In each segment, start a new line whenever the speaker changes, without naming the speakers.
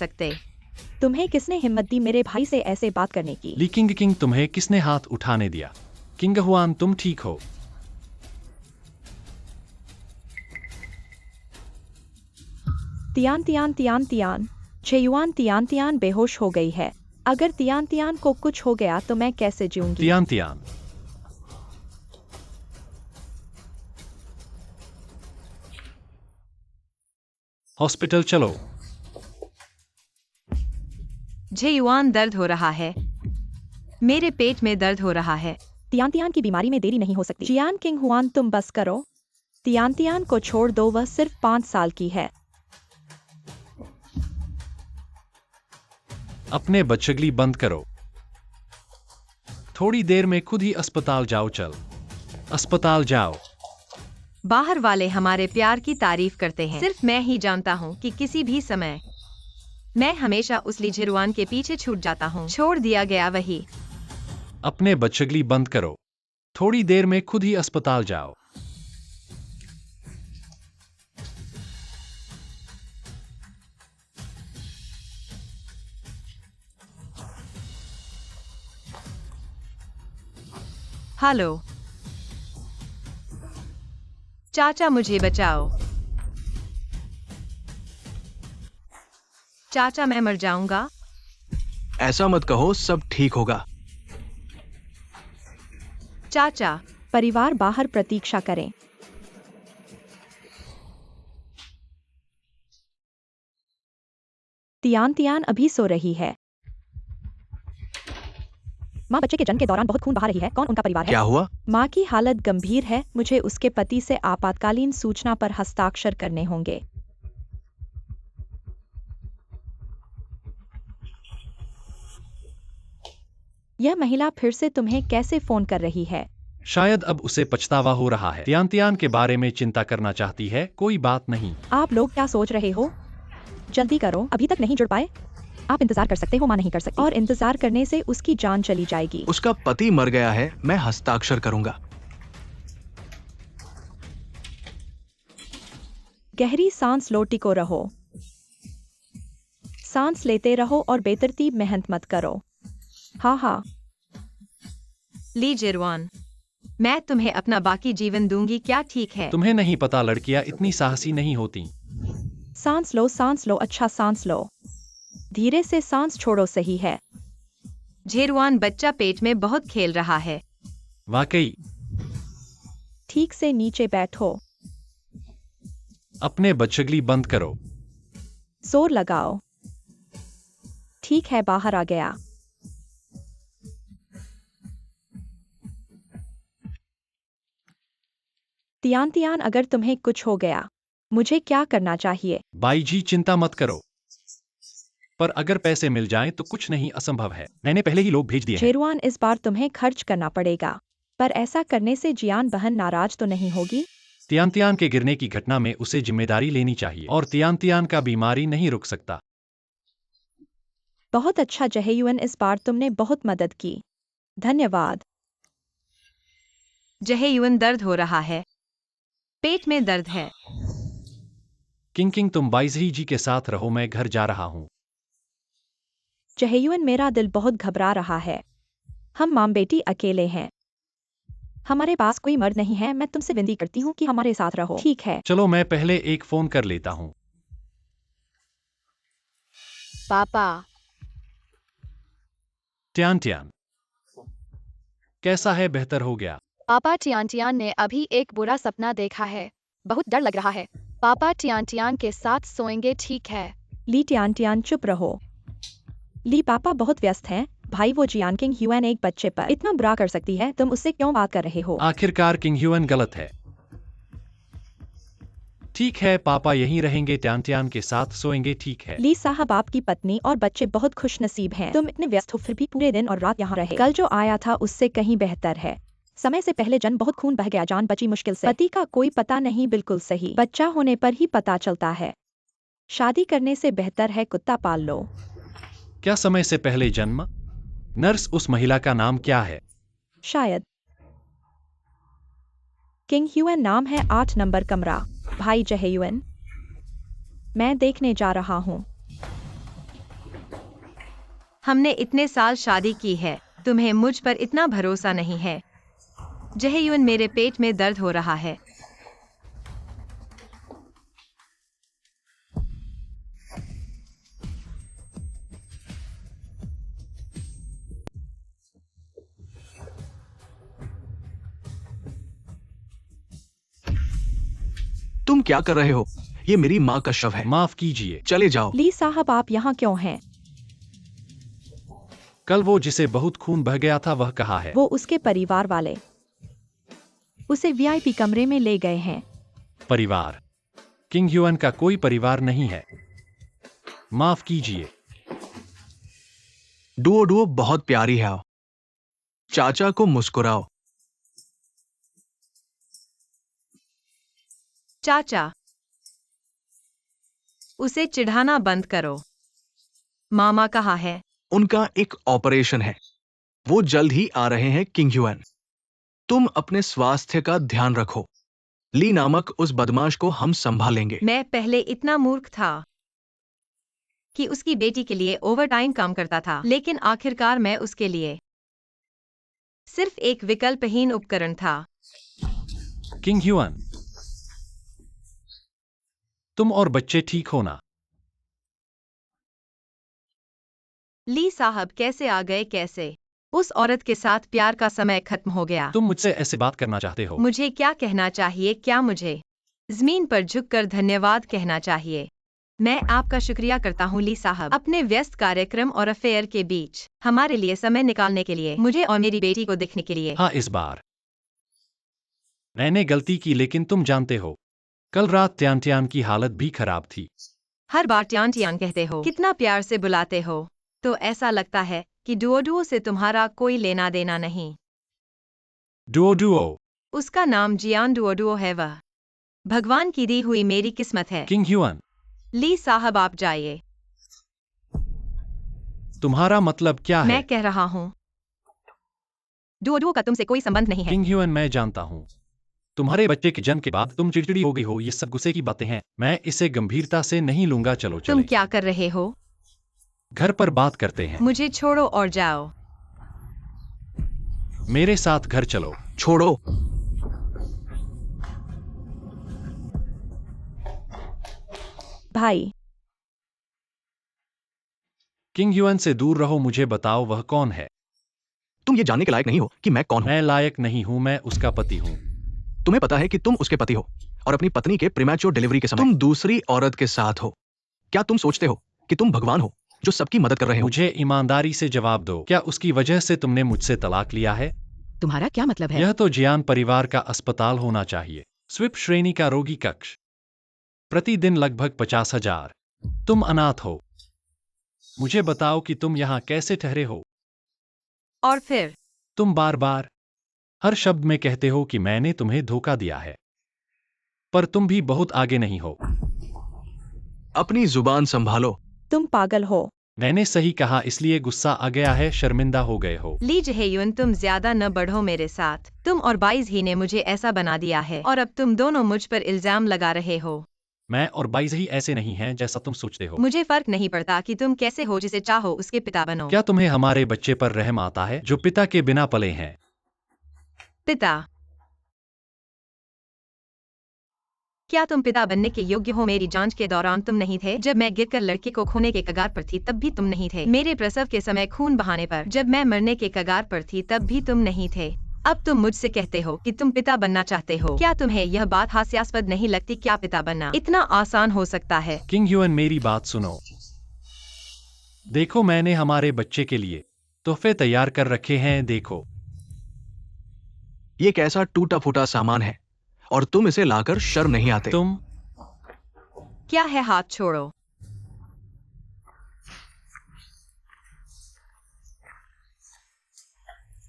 सकते।
तुम्हें किसने हिम्मत दी मेरे भाई से ऐसे बात करने की?
ली किंग किंग, तुम्हें किसने हाथ उठाने दिया? किंग हुआन, तुम ठीक हो?
तियान तियान तियान तियान चेयुआन तियान तियान बेहोश हो गई है। अगर तियान तियान को कुछ हो गया तो मैं कैसे जीऊंगी?
तियान तियान, हॉस्पिटल चलो।
झेयुआन, दर्द हो रहा है। मेरे पेट में दर्द हो रहा है।
तियान तियान की बीमारी में देरी नहीं हो सकती। जियान किंग हुआन, तुम बस करो। तियान तियान को छोड़ दो, वह सिर्फ 5 साल की है।
अपने बच्चगली बंद करो। थोड़ी देर में खुद ही अस्पताल जाओ। चल, अस्पताल जाओ।
बाहर वाले हमारे प्यार की तारीफ करते हैं। सिर्फ मैं ही जानता हूँ कि किसी भी समय मैं हमेशा उस लिझेरुआन के पीछे छूट जाता हूँ। छोड़ दिया गया वही।
अपने बच्चगली बंद करो। थोड़ी देर में खुद ही अस्पताल जाओ।
हेलो चाचा, मुझे बचाओ। चाचा, मैं मर जाऊंगा।
ऐसा मत कहो, सब ठीक होगा।
चाचा,
परिवार बाहर प्रतीक्षा करें। तियान तियान अभी सो रही है। माँ बच्चे के जन्म के दौरान बहुत खून बहा रही है। कौन उनका परिवार है?
क्या हुआ?
माँ की हालत गंभीर है। मुझे उसके पति से आपातकालीन सूचना पर हस्ताक्षर करने होंगे। यह महिला फिर से तुम्हें कैसे फोन कर रही है?
शायद अब उसे पछतावा हो रहा है। तियान तियान के बारे में चिंता करना चाहती है। कोई बात नहीं।
आप लोग क्या सोच रहे हो? जल्दी करो, अभी तक नहीं जुड़ पाए। आप इंतजार कर सकते हो, माँ नहीं कर सकती। और इंतजार करने से उसकी जान चली जाएगी।
उसका पति मर गया है। मैं हस्ताक्षर करूंगा।
गहरी सांस लो, टिको रहो। सांस लेते रहो और बेतरतीब मेहनत मत करो। हाँ हाँ।
लिझेरुआन, मैं तुम्हें अपना बाकी जीवन दूंगी, क्या ठीक है?
तुम्हें नहीं पता, लड़कियां इतनी साहसी नहीं होती।
सांस लो, अच्छा सांस लो। धीरे से सांस छोड़ो, सही है।
झेरुआन, बच्चा पेट में बहुत खेल रहा है।
वाकई।
ठीक से नीचे बैठो।
अपने बच्चगली बंद करो।
जोर लगाओ। ठीक है, बाहर आ गया। तियान तियान, अगर तुम्हें कुछ हो गया मुझे क्या करना चाहिए?
बाई जी, चिंता मत करो। पर अगर पैसे मिल जाएं तो कुछ नहीं असंभव है। मैंने पहले ही लोग भेज दिए हैं।
झेरुआन, इस बार तुम्हें खर्च करना पड़ेगा। पर ऐसा करने से जियान बहन नाराज तो नहीं होगी?
तियान तियान के गिरने की घटना में उसे जिम्मेदारी लेनी चाहिए और तियान तियान का बीमारी नहीं रुक सकता।
बहुत अच्छा जहेयुअन, इस बार तुमने बहुत मदद की। धन्यवाद।
जहेयुअन, दर्द हो रहा है। पेट में दर्द है।
किंग किंग, तुम बाइजही जी के साथ रहो, मैं घर जा रहा हूँ।
जहेयुअन, मेरा दिल बहुत घबरा रहा है। हम मां बेटी अकेले हैं। हमारे पास कोई मर्द नहीं है। मैं तुमसे विनती करती हूँ कि हमारे साथ रहो। ठीक है।
चलो, मैं पहले एक फोन कर लेता हूँ।
पापा,
तियान तियान, कैसा है? बेहतर हो गया?
पापा, टियान टियान ने अभी एक बुरा सपना देखा है। बहुत डर लग रहा है। पापा टियान टियान के साथ सोएंगे, ठीक है?
ली तियान तियान, चुप रहो। ली, पापा बहुत व्यस्त हैं। भाई, वो जियान किंग ह्यूएन एक बच्चे पर इतना बुरा कर सकती है। तुम उससे क्यों बात कर रहे हो?
आखिरकार किंग ह्यूएन गलत है। ठीक है, पापा यहीं रहेंगे, तियान तियान के साथ सोएंगे, ठीक है?
ली साहब, आपकी पत्नी और बच्चे बहुत खुश नसीब हैं। तुम इतने व्यस्त हो फिर भी पूरे दिन और रात यहाँ रहे। कल जो आया था उससे कहीं बेहतर है। समय से पहले जन्म, बहुत खून बह गया, जान बची मुश्किल से। पति का कोई पता नहीं, बिल्कुल सही। बच्चा होने पर ही पता चलता है। शादी करने से बेहतर है कुत्ता पाल लो।
क्या समय से पहले जन्म? नर्स, उस महिला का नाम क्या है?
शायद किंग ह्यूएन नाम है। 8 नंबर कमरा। भाई जहेयुअन, मैं देखने जा रहा हूँ।
हमने इतने साल शादी की है, तुम्हें मुझ पर इतना भरोसा नहीं है। जहेयुन, मेरे पेट में दर्द हो रहा है।
तुम क्या कर रहे हो? ये मेरी माँ का शव है।
माफ कीजिए।
चले जाओ।
ली साहब, आप यहाँ क्यों हैं?
कल वो जिसे बहुत खून बह गया था वह कहाँ है?
वो उसके परिवार वाले उसे वीआईपी कमरे में ले गए हैं।
परिवार? किंग ह्यूअन का कोई परिवार नहीं है। माफ कीजिए।
डुओ डुओ बहुत प्यारी है। चाचा को मुस्कुराओ।
चाचा, उसे चिढ़ाना बंद करो। मामा कहाँ है?
उनका एक ऑपरेशन है। वो जल्द ही आ रहे हैं किंग ह्यूअन। तुम अपने स्वास्थ्य का ध्यान रखो। ली नामक उस बदमाश को हम संभालेंगे।
मैं पहले इतना मूर्ख था कि उसकी बेटी के लिए ओवरटाइम काम करता था, लेकिन आखिरकार मैं उसके लिए सिर्फ एक विकल्पहीन उपकरण था।
किंग ह्यूअन, तुम और बच्चे ठीक हो ना?
ली साहब कैसे आ गए? कैसे? उस औरत के साथ प्यार का समय खत्म हो गया।
तुम मुझसे ऐसे बात करना चाहते हो?
मुझे क्या कहना चाहिए? क्या मुझे जमीन पर झुककर धन्यवाद कहना चाहिए? मैं आपका शुक्रिया करता हूँ ली साहब, अपने व्यस्त कार्यक्रम और अफेयर के बीच हमारे लिए समय निकालने के लिए, मुझे और मेरी बेटी को देखने के लिए।
हाँ, इस बार मैंने गलती की, लेकिन तुम जानते हो कल रात ट्यान ट्यान की हालत भी खराब थी।
हर बार ट्यान ट्यान कहते हो, कितना प्यार से बुलाते हो, तो ऐसा लगता है कि डुओ डुओ से तुम्हारा कोई लेना देना नहीं।
Duo Duo?
उसका नाम जियान डुओ डुओ है। वह भगवान की दी हुई मेरी किस्मत है।
किंग ह्यूअन,
ली साहब आप जाइए।
तुम्हारा मतलब क्या है?
मैं कह रहा हूँ डुओ डुओ का तुमसे कोई संबंध नहीं है।
किंग ह्यूअन, मैं जानता हूँ तुम्हारे बच्चे के जन्म के बाद तुम चिड़चिड़ी हो गई हो। ये सब गुस्से की बातें हैं। मैं इसे गंभीरता से नहीं लूंगा। चलो
तुम
चले,
क्या कर रहे हो?
घर पर बात करते हैं।
मुझे छोड़ो और जाओ।
मेरे साथ घर चलो।
छोड़ो।
भाई,
किंग ह्यूअन से दूर रहो। मुझे बताओ वह कौन है?
तुम ये जानने के लायक नहीं हो कि मैं कौन हूं।
मैं लायक नहीं हूं, मैं उसका पति हूं।
तुम्हें पता है कि तुम उसके पति हो और अपनी पत्नी के प्रीमैच्योर डिलीवरी के समय तुम दूसरी औरत के साथ हो। क्या तुम सोचते हो कि तुम भगवान हो जो सबकी मदद कर रहे हो?
मुझे ईमानदारी से जवाब दो, क्या उसकी वजह से तुमने मुझसे तलाक लिया है?
तुम्हारा क्या मतलब है?
यह तो जियान परिवार का अस्पताल होना चाहिए। स्विप श्रेणी का रोगी कक्ष, प्रतिदिन लगभग 50,000। तुम अनाथ हो। मुझे बताओ कि तुम यहाँ कैसे ठहरे हो?
और फिर
तुम बार बार हर शब्द में कहते हो कि मैंने तुम्हें धोखा दिया है, पर तुम भी बहुत आगे नहीं हो।
अपनी जुबान संभालो।
तुम पागल हो।
मैंने सही कहा, इसलिए गुस्सा आ गया है, शर्मिंदा हो गए हो।
ली जहेयुन, तुम ज्यादा न बढ़ो मेरे साथ। तुम और बाइज ही ने मुझे ऐसा बना दिया है और अब तुम दोनों मुझ पर इल्जाम लगा रहे हो।
मैं और बाइज ही ऐसे नहीं हैं जैसा तुम सोचते हो।
मुझे फर्क नहीं पड़ता कि तुम कैसे हो, जिसे चाहो उसके पिता बनो।
क्या तुम्हें हमारे बच्चे पर रहम आता है जो पिता के बिना पले हैं?
पिता? क्या तुम पिता बनने के योग्य हो? मेरी जांच के दौरान तुम नहीं थे। जब मैं गिरकर लड़के को खोने के कगार पर थी तब भी तुम नहीं थे। मेरे प्रसव के समय खून बहाने पर जब मैं मरने के कगार पर थी तब भी तुम नहीं थे। अब तुम मुझसे कहते हो कि तुम पिता बनना चाहते हो। क्या तुम्हें यह बात हास्यास्पद नहीं लगती? क्या पिता बनना इतना आसान हो सकता है?
किंग ह्यूअन, मेरी बात सुनो। देखो, मैंने हमारे बच्चे के लिए तोहफे तैयार कर रखे हैं। देखो,
ये कैसा टूटा फूटा सामान है और तुम इसे लाकर शर्म नहीं आते?
तुम
क्या है? हाथ छोड़ो।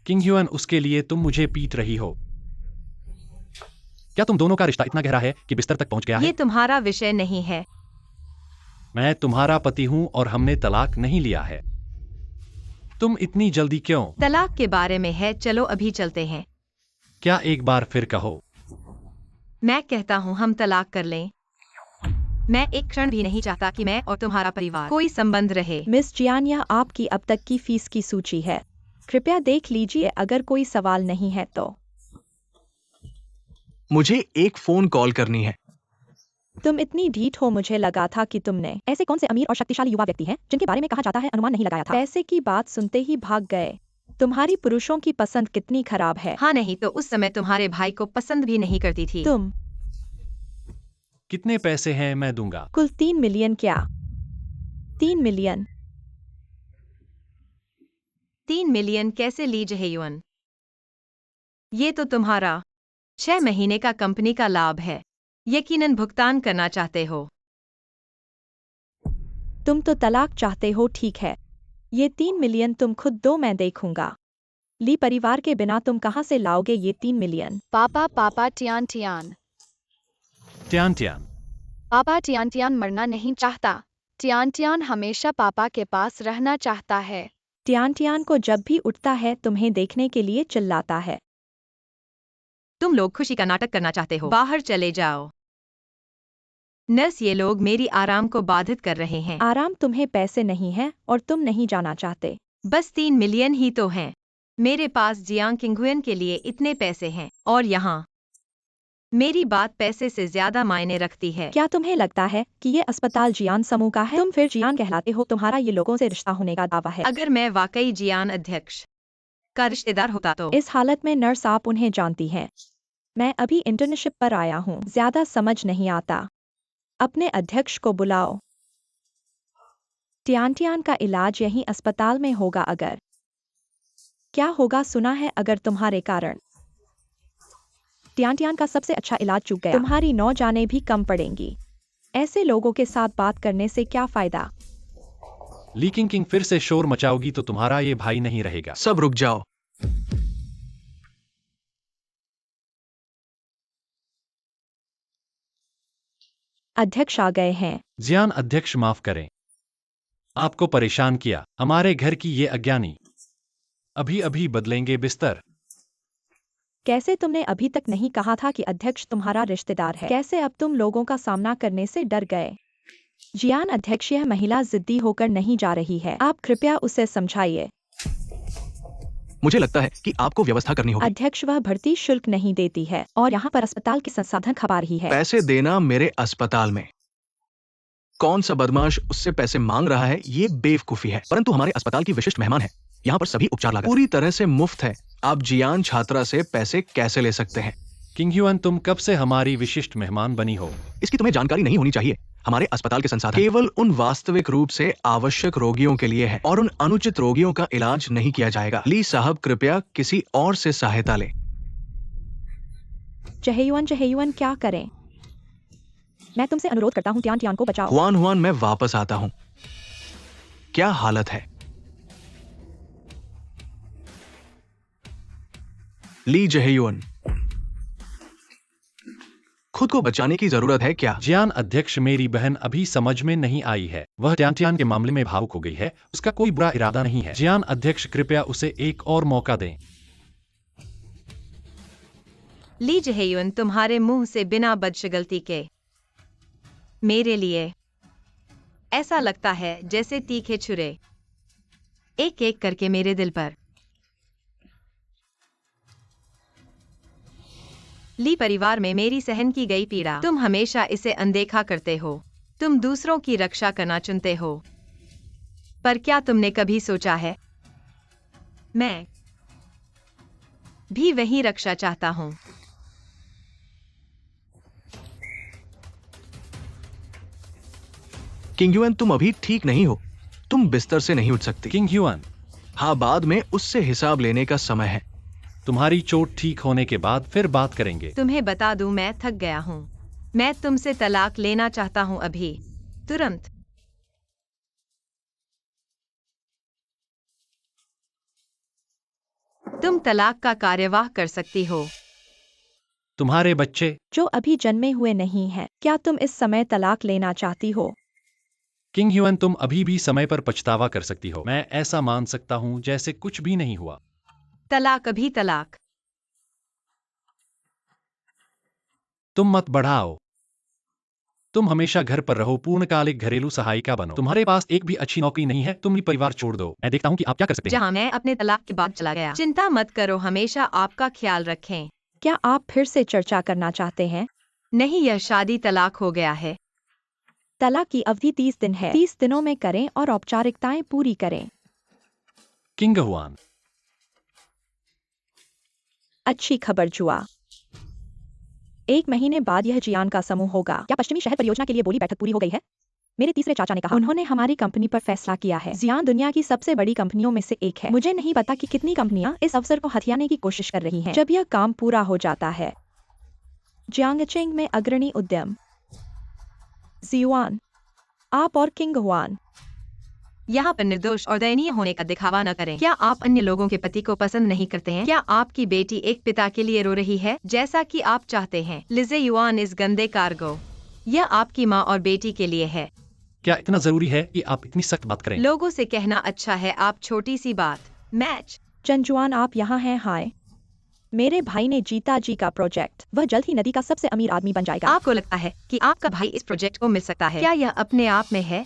किंग ह्यूअन, उसके लिए तुम मुझे पीट रही हो। क्या तुम दोनों का रिश्ता इतना गहरा है कि बिस्तर तक पहुंच गया
ये
है?
तुम्हारा विषय नहीं है।
मैं तुम्हारा पति हूं और हमने तलाक नहीं लिया है। तुम इतनी जल्दी क्यों?
तलाक के बारे में है, चलो अभी चलते हैं।
क्या एक बार फिर कहो?
मैं कहता हूँ हम तलाक कर लें। मैं एक क्षण भी नहीं चाहता कि मैं और तुम्हारा परिवार कोई संबंध रहे।
मिस जियान, यह आपकी अब तक की फीस की सूची है। कृपया देख लीजिए, अगर कोई सवाल नहीं है तो।
मुझे एक फोन कॉल करनी है।
तुम इतनी ढीठ हो, मुझे लगा था कि तुमने ऐसे कौन से अमीर और शक्तिशाली युवा व्यक्ति हैं जिनके बारे में कहा जाता है अनुमान नहीं लगाया था। पैसे की बात सुनते ही भाग गए। तुम्हारी पुरुषों की पसंद कितनी खराब है।
हाँ नहीं तो उस समय तुम्हारे भाई को पसंद भी नहीं करती थी।
तुम
कितने पैसे हैं मैं दूंगा?
कुल 3 मिलियन। क्या 3 मिलियन?
3 मिलियन कैसे ली जहेयुअन? ये तो तुम्हारा 6 महीने का कंपनी का लाभ है। यकीनन भुगतान करना चाहते हो।
तुम तो तलाक चाहते हो, ठीक है। ये 3 मिलियन तुम खुद दो, मैं देखूंगा। ली परिवार के बिना तुम कहाँ से लाओगे ये 3 मिलियन?
पापा पापा टियान टियान
ट्यान ट्यान।
पापा टियान टियान मरना नहीं चाहता। टियान टियान हमेशा पापा के पास रहना चाहता है।
टियान टियान को जब भी उठता है तुम्हें देखने के लिए चिल्लाता है।
तुम लोग खुशी का नाटक करना चाहते हो। बाहर चले जाओ। नर्स, ये लोग मेरी आराम को बाधित कर रहे हैं।
आराम तुम्हें पैसे नहीं है और तुम नहीं जाना चाहते।
बस 3 मिलियन ही तो हैं। मेरे पास जियांग किंगुएन के लिए इतने पैसे हैं और यहाँ मेरी बात पैसे से ज्यादा मायने रखती है।
क्या तुम्हें लगता है कि ये अस्पताल जियान समूह का है? तुम फिर जियान कहलाते हो। तुम्हारा ये लोगों से रिश्ता होने का दावा है।
अगर मैं वाकई जियान अध्यक्ष का रिश्तेदार होता तो।
इस हालत में नर्स, आप उन्हें जानती हैं। मैं अभी इंटर्नशिप पर आया हूँ, ज्यादा समझ नहीं आता। अपने अध्यक्ष को बुलाओ। टियान टियान का इलाज यहीं अस्पताल में होगा। अगर क्या होगा सुना है, अगर तुम्हारे कारण टियान टियान का सबसे अच्छा इलाज चूक गया, तुम्हारी 9 जानें भी कम पड़ेंगी। ऐसे लोगों के साथ बात करने से क्या फायदा?
ली किंग किंग फिर से शोर मचाओगी तो तुम्हारा ये भाई नहीं रहेगा।
सब रुक जाओ।
अध्यक्ष आ गए हैं।
जियान अध्यक्ष, माफ करें आपको परेशान किया। हमारे घर की ये अज्ञानी अभी अभी बदलेंगे बिस्तर।
कैसे तुमने अभी तक नहीं कहा था कि अध्यक्ष तुम्हारा रिश्तेदार है? कैसे अब तुम लोगों का सामना करने से डर गए? जियान अध्यक्ष, यह महिला जिद्दी होकर नहीं जा रही है। आप कृपया उसे समझाइए।
मुझे लगता है कि आपको व्यवस्था करनी होगी।
अध्यक्ष, वह भर्ती शुल्क नहीं देती है और यहाँ पर अस्पताल के संसाधन खपा रही है।
पैसे देना मेरे अस्पताल में। कौन सा बदमाश उससे पैसे मांग रहा है, ये बेवकूफी है। परंतु हमारे अस्पताल की विशिष्ट मेहमान है। यहाँ पर सभी उपचार लागत पूरी तरह से मुफ्त है। आप जियान छात्रा से पैसे कैसे ले सकते हैं?
किंग ह्यूअन, तुम कब से हमारी विशिष्ट मेहमान बनी हो?
इसकी तुम्हें जानकारी नहीं होनी चाहिए। हमारे अस्पताल के संसाधन केवल उन वास्तविक रूप से आवश्यक रोगियों के लिए है और उन अनुचित रोगियों का इलाज नहीं किया जाएगा। ली साहब, कृपया किसी और से सहायता लें।
चहेयुअन, चहेयुअन, क्या करें? मैं तुमसे अनुरोध करता हूँ, टियान टियान को बचाओ।
हुआन हुआन, मैं वापस आता हूँ। क्या हालत है? ली जहेयुअन, खुद को बचाने की जरूरत है क्या?
जियान अध्यक्ष, मेरी बहन अभी समझ में नहीं आई है। वह ट्यान ट्यान के मामले में भावुक हो गई है। उसका कोई बुरा इरादा नहीं है। जियान अध्यक्ष, कृपया उसे एक और मौका दें।
ली जहेयुअन, तुम्हारे मुंह से बिना बदशगलती के मेरे लिए ऐसा लगता है जैसे तीखे छुरे एक एक करके मेरे दिल पर। ली परिवार में मेरी सहन की गई पीड़ा, तुम हमेशा इसे अनदेखा करते हो। तुम दूसरों की रक्षा करना चुनते हो, पर क्या तुमने कभी सोचा है मैं भी वही रक्षा चाहता हूं।
किंगयुएन, तुम अभी ठीक नहीं हो। तुम बिस्तर से नहीं उठ सकती।
किंग ह्यूअन,
हाँ, बाद में उससे हिसाब लेने का समय है।
तुम्हारी चोट ठीक होने के बाद फिर बात करेंगे।
तुम्हें बता दूं, मैं थक गया हूं। मैं तुमसे तलाक लेना चाहता हूं, अभी, तुरंत। तुम तलाक का कार्यवाह कर सकती हो।
तुम्हारे बच्चे
जो अभी जन्मे हुए नहीं हैं, क्या तुम इस समय तलाक लेना चाहती हो?
किंग ह्यूअन, तुम अभी भी समय पर पछतावा कर सकती हो। मैं ऐसा मान सकता हूँ जैसे कुछ भी नहीं हुआ।
तलाक, अभी तलाक।
तुम मत बढ़ाओ। तुम हमेशा घर पर रहो, पूर्णकालिक घरेलू सहायिका बनो। तुम्हारे पास एक भी अच्छी नौकरी नहीं है, तुम भी परिवार छोड़ दो। मैं देखता हूँ कि आप क्या कर सकते हैं।
जहाँ मैं अपने तलाक के बाद चला गया। चिंता मत करो, हमेशा आपका ख्याल रखें।
क्या आप फिर से चर्चा करना चाहते हैं?
नहीं, यह शादी तलाक हो गया है।
तलाक की अवधि 30 दिन है। 30 दिनों में करें और औपचारिकताएं पूरी करें।
किंग हुआन,
अच्छी खबर जुआ। 1 महीने बाद यह जियान का समूह होगा। क्या पश्चिमी शहर परियोजना के लिए बोली बैठक पूरी हो गई है? मेरे तीसरे चाचा ने कहा। उन्होंने हमारी कंपनी पर फैसला किया है। जियान दुनिया की सबसे बड़ी कंपनियों में से एक है। मुझे नहीं पता कि कितनी कंपनियां इस अवसर को हथियाने की कोशिश कर रही हैं। जब यह काम पूरा हो जाता है, जियांगचेंग में अग्रणी उद्यम जियुआन, आप और किंग हुआन।
यहाँ पर निर्दोष और दयनीय होने का दिखावा न करें। क्या आप अन्य लोगों के पति को पसंद नहीं करते हैं? क्या आपकी बेटी एक पिता के लिए रो रही है जैसा कि आप चाहते हैं? लिजे युआन इस गंदे कार्गो, यह आपकी माँ और बेटी के लिए है।
क्या इतना जरूरी है कि आप इतनी सख्त बात करें?
लोगों से कहना अच्छा है, आप छोटी सी बात। मैच।
चंजुआन, आप यहाँ हैं। हाय, मेरे भाई ने जीता जी का प्रोजेक्ट। वह जल्द ही नदी का सबसे अमीर आदमी बन जाएगा।
आपको लगता है कि आपका भाई इस प्रोजेक्ट को मिल सकता है? क्या यह अपने आप में है?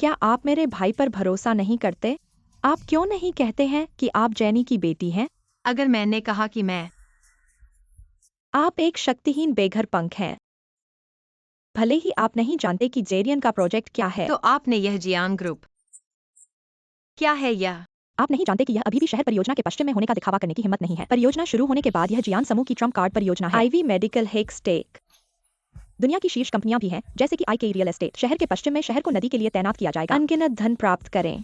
क्या आप मेरे भाई पर भरोसा नहीं करते? आप क्यों नहीं कहते हैं कि आप जैनी की बेटी हैं?
अगर मैंने कहा कि मैं,
आप एक शक्तिहीन बेघर पंख हैं। भले ही आप नहीं जानते कि जेरियन का प्रोजेक्ट क्या है।
तो आपने यह जियांग ग्रुप, क्या है यह?
आप नहीं जानते कि यह अभी भी शहर परियोजना के पश्चिम में होने का दिखावा करने की हिम्मत नहीं है। परियोजना शुरू होने के बाद यह जियान समूह की ट्रम्प कार्ड परियोजना है। आईवी मेडिकल हेक स्टेक। दुनिया की शीर्ष कंपनियां भी हैं, जैसे कि आईके रियल एस्टेट। शहर के पश्चिम में शहर को नदी के लिए तैनात किया जाएगा। अनगिनत धन प्राप्त करें।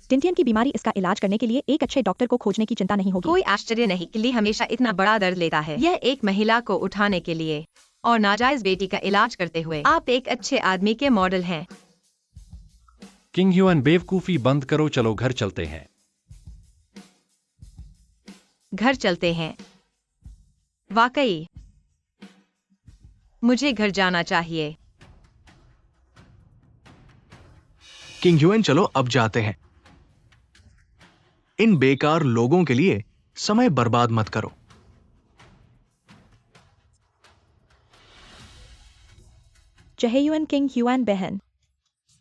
टिंटियन की बीमारी, इसका इलाज करने के लिए एक अच्छे डॉक्टर को खोजने की चिंता नहीं होगी।
कोई आश्चर्य नहीं कि ली हमेशा इतना बड़ा दर्द लेता है। यह एक महिला को उठाने के लिए और नाजायज बेटी का इलाज करते हुए आप एक अच्छे आदमी के मॉडल हैं।
किंग ह्यूएन, बेवकूफी बंद करो, चलो घर चलते हैं।
घर चलते हैं? वाकई मुझे घर जाना चाहिए।
किंग ह्यूएन, चलो अब जाते हैं। इन बेकार लोगों के लिए समय बर्बाद मत करो।
चहेयुअन, किंग ह्यूएन बहन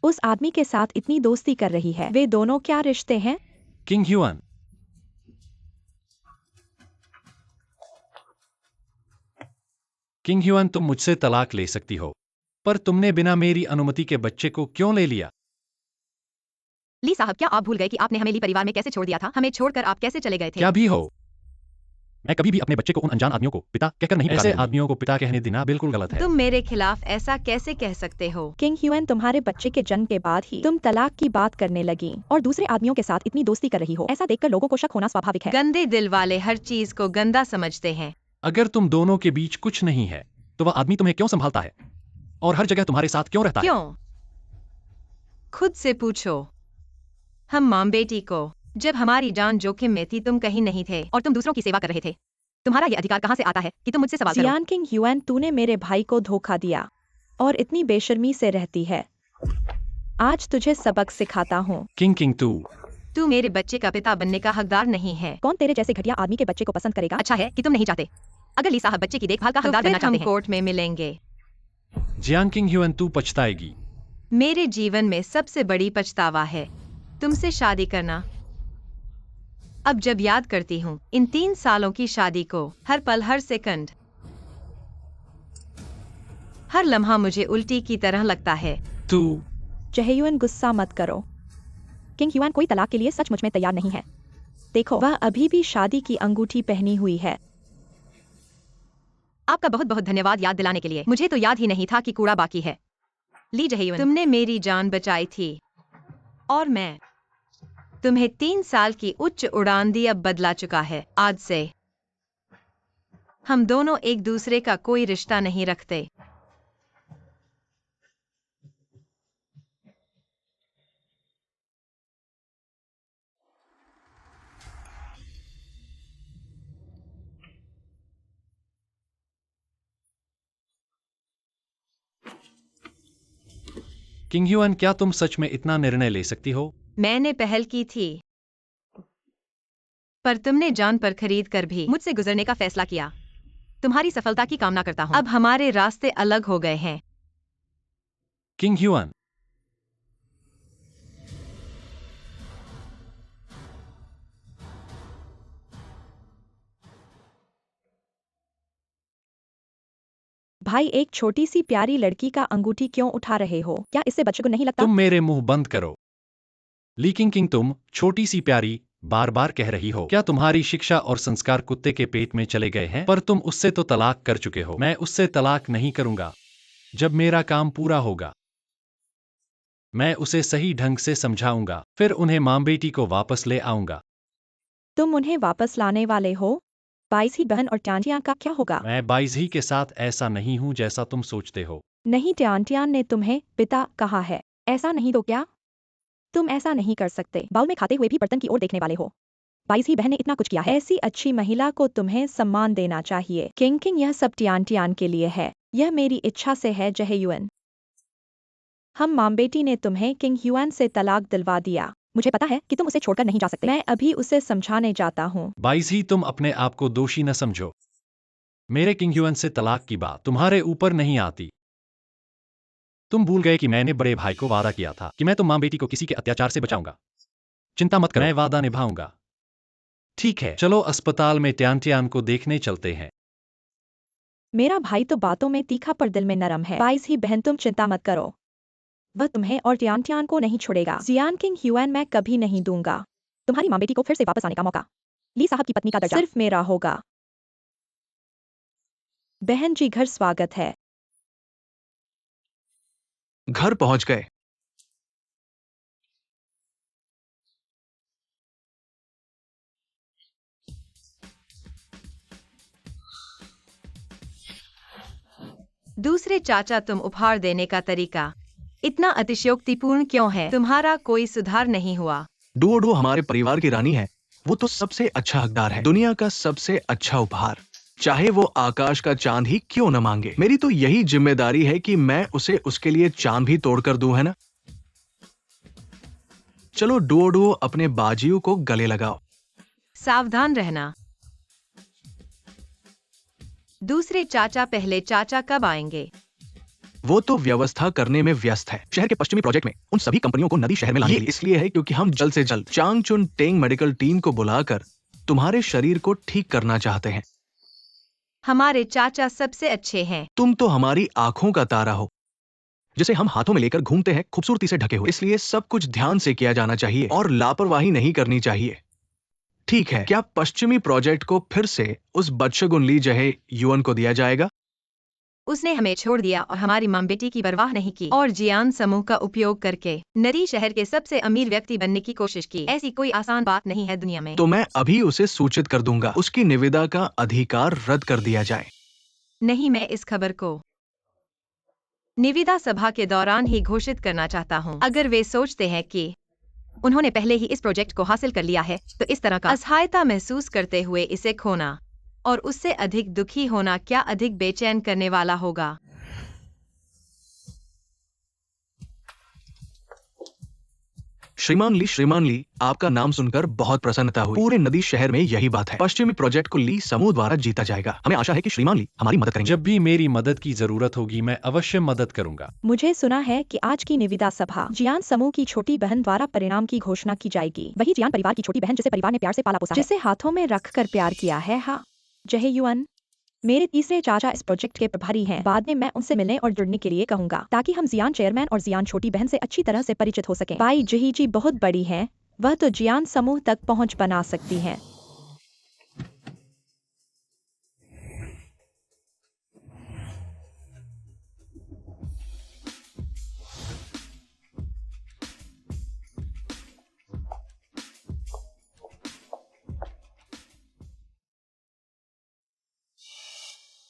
उस आदमी के साथ इतनी दोस्ती कर रही है। वे दोनों क्या रिश्ते हैं?
किंग ह्यूएन, किंग ह्यूएन, तुम मुझसे तलाक ले सकती हो, पर तुमने बिना मेरी अनुमति के बच्चे को क्यों ले लिया?
ली साहब, क्या आप भूल गए कि आपने हमें ली परिवार में कैसे छोड़ दिया था? हमें छोड़कर आप कैसे चले गए थे?
क्या भी हो, मैं कभी भी अपने बच्चे को उन अनजान आदमियों को पिता कहकर नहीं पुकारूंगा। ऐसे आदमियों को पिता कहने देना बिल्कुल गलत है।
तुम मेरे खिलाफ ऐसा कैसे कह सकते हो?
किंग ह्यूएन, तुम्हारे बच्चे के जन्म के बाद ही तुम तलाक की बात करने लगी और दूसरे आदमियों के साथ इतनी दोस्ती कर रही हो। ऐसा देखकर लोगों को शक होना स्वाभाविक है।
गंदे दिल वाले हर चीज को गंदा समझते हैं।
अगर तुम दोनों के बीच कुछ नहीं है, तो वह आदमी तुम्हें क्यों संभालता है और हर जगह तुम्हारे साथ क्यों रहता है?
क्यों? खुद से पूछो। हम मां बेटी को, जब हमारी जान जोखिम में थी, तुम कहीं नहीं थे और तुम दूसरों की सेवा कर रहे थे। तुम्हारा ये अधिकार कहाँ से आता है कि तुम मुझसे सवाल करो?
जियान, किंग ह्यूएन, तूने मेरे भाई को धोखा दिया और इतनी बेशर्मी से रहती है। आज तुझे सबक सिखाता हूँ।
किंग,
तू मेरे बच्चे का पिता बनने का हकदार नहीं है।
कौन तेरे जैसे घटिया आदमी के बच्चे को पसंद करेगा?
अच्छा है कि तुम नहीं चाहते। अगर ली साहब बच्चे की देखभाल का हकदार बनना चाहते हैं, कोर्ट में मिलेंगे।
जियांग किंग ह्यूएन, तू पछताएगी।
मेरे जीवन में सबसे बड़ी पछतावा है तुमसे शादी करना। अब जब याद करती हूँ इन 3 सालों की शादी को, हर पल, हर सेकंड, हर लम्हा मुझे उल्टी की तरह लगता है।
तू
चहेयुअन, गुस्सा मत करो। किंग ह्यूएन कोई तलाक के लिए सचमुच में तैयार नहीं है। देखो, वह अभी भी शादी की अंगूठी पहनी हुई है।
आपका बहुत बहुत धन्यवाद याद दिलाने के लिए। मुझे तो याद ही नहीं था कि कूड़ा बाकी है। ली जहेयुअन, तुमने मेरी जान बचाई थी और मैं तुम्हें 3 साल की उच्च उड़ान दी, अब बदला चुका है। आज से हम दोनों एक दूसरे का कोई रिश्ता नहीं रखते।
किंग ह्यूएन, क्या तुम सच में इतना निर्णय ले सकती हो?
मैंने पहल की थी, पर तुमने जान पर खरीद कर भी मुझसे गुजरने का फैसला किया। तुम्हारी सफलता की कामना करता हूँ। अब हमारे रास्ते अलग हो गए हैं।
किंग ह्यूअन,
भाई, एक छोटी सी प्यारी लड़की का अंगूठी क्यों उठा रहे हो? क्या इससे बच्चे को नहीं लगता?
तुम मेरे मुंह बंद करो। लीकिंग किंग, तुम छोटी सी प्यारी बार बार कह रही हो। क्या तुम्हारी शिक्षा और संस्कार कुत्ते के पेट में चले गए हैं? पर तुम उससे तो तलाक कर चुके हो। मैं उससे तलाक नहीं करूंगा। जब मेरा काम पूरा होगा मैं उसे सही ढंग से समझाऊंगा, फिर उन्हें मां बेटी को वापस ले आऊंगा।
तुम उन्हें वापस लाने वाले हो? बाइस ही बहन और टांटियां का क्या होगा?
मैं बाइजही के साथ ऐसा नहीं हूं जैसा तुम सोचते हो।
नहीं, टांटियान ने तुम्हें पिता कहा है। ऐसा नहीं तो क्या? तुम ऐसा नहीं कर सकते। बाउल में खाते हुए भी बर्तन की ओर देखने वाले हो। बाइस ही बहन ने इतना कुछ किया है। ऐसी अच्छी महिला को तुम्हें सम्मान देना चाहिए। किंग किंग, यह सब टांटियान के लिए है। यह मेरी इच्छा से है जहेयुअन। हम मां बेटी ने तुम्हें किंग ह्यूअन से तलाक दिलवा दिया। मुझे पता है कि तुम उसे छोड़कर नहीं जा सकते। मैं अभी उसे समझाने जाता हूँ।
बाइजही, तुम अपने आप को दोषी न समझो। मेरे किंग ह्यूअन से तलाक की बात तुम्हारे ऊपर नहीं आती। तुम भूल गए कि मैंने बड़े भाई को वादा किया था कि मैं तुम मां बेटी को किसी के अत्याचार से बचाऊंगा। चिंता मत करो, मैं वादा निभाऊंगा। ठीक है, चलो अस्पताल में ट्यान को देखने चलते हैं।
मेरा भाई तो बातों में तीखा पर दिल में नरम है। बाइस ही बहन, तुम चिंता मत करो। वह तुम्हें और टियान को नहीं छोड़ेगा। जियान किंग ह्यूअन मैं कभी नहीं दूंगा तुम्हारी मां बेटी को फिर से वापस आने का मौका। ली साहब की पत्नी का दर्जा सिर्फ मेरा होगा। बहन जी, घर स्वागत है।
घर पहुंच गए।
दूसरे चाचा, तुम उपहार देने का तरीका इतना अतिशयोक्तिपूर्ण क्यों है? तुम्हारा कोई सुधार नहीं हुआ।
डुओ हमारे परिवार की रानी है। वो तो सबसे अच्छा हकदार है। दुनिया का सबसे अच्छा उपहार, चाहे वो आकाश का चांद ही क्यों न मांगे। मेरी तो यही जिम्मेदारी है कि मैं उसे उसके लिए चांद भी तोड़कर दूं, है ना? चलो डुओ अपने बाजियों को गले लगाओ।
सावधान रहना। दूसरे चाचा, पहले चाचा कब आएंगे?
वो तो व्यवस्था करने में व्यस्त है। शहर के पश्चिमी प्रोजेक्ट में उन सभी कंपनियों को नदी शहर में लाने के लिए इसलिए है क्योंकि हम जल्द से जल्द चांग चुन टेंग मेडिकल टीम को बुलाकर तुम्हारे शरीर को ठीक करना चाहते हैं।
हमारे चाचा सबसे अच्छे हैं।
तुम तो हमारी आंखों का तारा हो, जिसे हम हाथों में लेकर घूमते हैं, खूबसूरती से ढके हुए। इसलिए सब कुछ ध्यान से किया जाना चाहिए और लापरवाही नहीं करनी चाहिए। ठीक है, क्या पश्चिमी प्रोजेक्ट को फिर से उस बदशगुन ली जहे युवन को दिया जाएगा?
उसने हमें छोड़ दिया और हमारी मां बेटी की परवाह नहीं की और जियान समूह का उपयोग करके नरी शहर के सबसे अमीर व्यक्ति बनने की कोशिश की। ऐसी कोई आसान बात नहीं है दुनिया में।
तो मैं अभी उसे सूचित कर दूंगा, उसकी निविदा का अधिकार रद्द कर दिया जाए।
नहीं, मैं इस खबर को निविदा सभा के दौरान ही घोषित करना चाहता हूँ। अगर वे सोचते हैं कि उन्होंने पहले ही इस प्रोजेक्ट को हासिल कर लिया है तो इस तरह का असहायता महसूस करते हुए इसे खोना और उससे अधिक दुखी होना क्या अधिक बेचैन करने वाला होगा?
श्रीमान ली, आपका नाम सुनकर बहुत प्रसन्नता हुई। पूरे नदी शहर में यही बात है। पश्चिमी प्रोजेक्ट को ली समूह द्वारा जीता जाएगा। हमें आशा है कि श्रीमान ली हमारी मदद करेंगे।
जब भी मेरी मदद की जरूरत होगी मैं अवश्य मदद करूंगा।
मुझे सुना है कि आज की निविदा सभा जियान समूह की छोटी बहन द्वारा परिणाम की घोषणा की जाएगी। वही जियान परिवार की छोटी बहन जिसे परिवार ने प्यार से पाला पोसा है, जिसे हाथों में रखकर प्यार किया है। हाँ जहेयुअन, मेरे तीसरे चाचा इस प्रोजेक्ट के प्रभारी हैं। बाद में मैं उनसे मिलने और जुड़ने के लिए कहूंगा ताकि हम जियान चेयरमैन और जियान छोटी बहन से अच्छी तरह से परिचित हो सकें। भाई जही जी बहुत बड़ी हैं, वह तो जियान समूह तक पहुंच बना सकती हैं।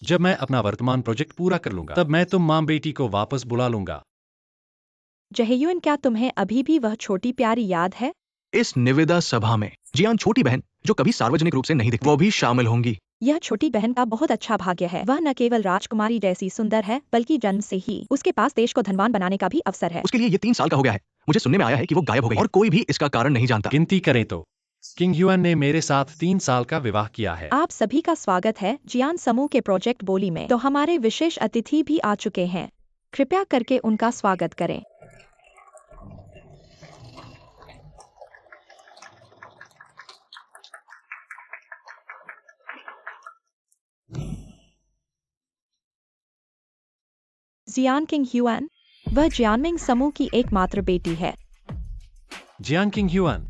जब मैं अपना वर्तमान प्रोजेक्ट पूरा कर लूंगा तब मैं तुम मां बेटी को वापस बुला लूंगा।
जहेयुअन, क्या तुम्हें अभी भी वह छोटी प्यारी याद है?
इस निविदा सभा में जियान छोटी बहन, जो कभी सार्वजनिक रूप से नहीं दिखती, वो भी शामिल होंगी।
यह छोटी बहन का बहुत अच्छा भाग्य है। वह न केवल राजकुमारी जैसी सुंदर है बल्कि जन्म से ही उसके पास देश को धनवान बनाने का भी अवसर है।
उसके लिए ये 3 साल का हो गया है। मुझे सुनने में आया है कि वो गायब हो गई और कोई भी इसका कारण नहीं जानता।
गिनती करें तो किंग ह्यूएन ने मेरे साथ 3 साल का विवाह किया है।
आप सभी का स्वागत है जियान समूह के प्रोजेक्ट बोली में। तो हमारे विशेष अतिथि भी आ चुके हैं, कृपया करके उनका स्वागत करें। जियान किंग ह्यूएन, वह जियानमिंग समूह की एकमात्र बेटी है।
जियांग किंग ह्यूएन,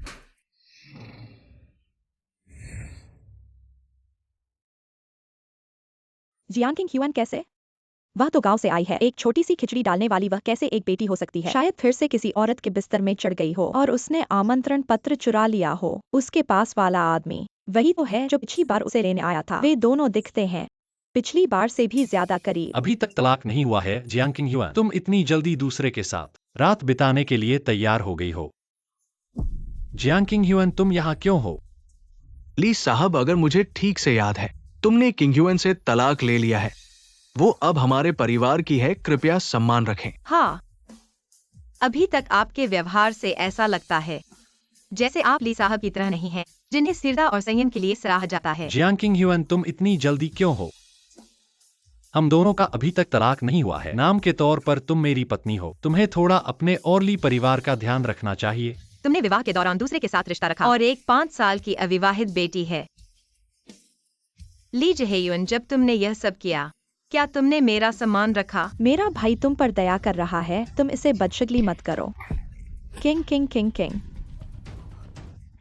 जियान किंग ह्यूएन कैसे? वह तो गांव से आई है, एक छोटी सी खिचड़ी डालने वाली, वह कैसे एक बेटी हो सकती है? शायद फिर से किसी औरत के बिस्तर में चढ़ गई हो और उसने आमंत्रण पत्र चुरा लिया हो। उसके पास वाला आदमी वही तो है जो पिछली बार उसे लेने आया था। वे दोनों दिखते हैं पिछली बार से भी ज्यादा करीब।
अभी तक तलाक नहीं हुआ है जियांग किंग ह्यूएन। तुम इतनी जल्दी दूसरे के साथ रात बिताने के लिए तैयार हो गई हो। जियांग किंग ह्यूएन, तुम यहाँ क्यों हो?
ली साहब, अगर मुझे ठीक से याद है, तुमने किंग ह्यूएन से तलाक ले लिया है। वो अब हमारे परिवार की है, कृपया सम्मान रखें।
हाँ, अभी तक आपके व्यवहार से ऐसा लगता है जैसे आप ली साहब की तरह नहीं हैं, जिन्हें स्थिरता और संयम के लिए सराहा जाता है।
जियांग किंग ह्यूएन, तुम इतनी जल्दी क्यों हो? हम दोनों का अभी तक तलाक नहीं हुआ है। नाम के तौर पर तुम मेरी पत्नी हो। तुम्हें थोड़ा अपने और ली परिवार का ध्यान रखना चाहिए।
तुमने विवाह के दौरान दूसरे के साथ रिश्ता रखा और एक 5 साल की अविवाहित बेटी है। ली जहेयुन, जब तुमने यह सब किया, क्या तुमने मेरा सम्मान रखा?
मेरा भाई तुम पर दया कर रहा है, तुम इसे बदशगली मत करो। King king king king.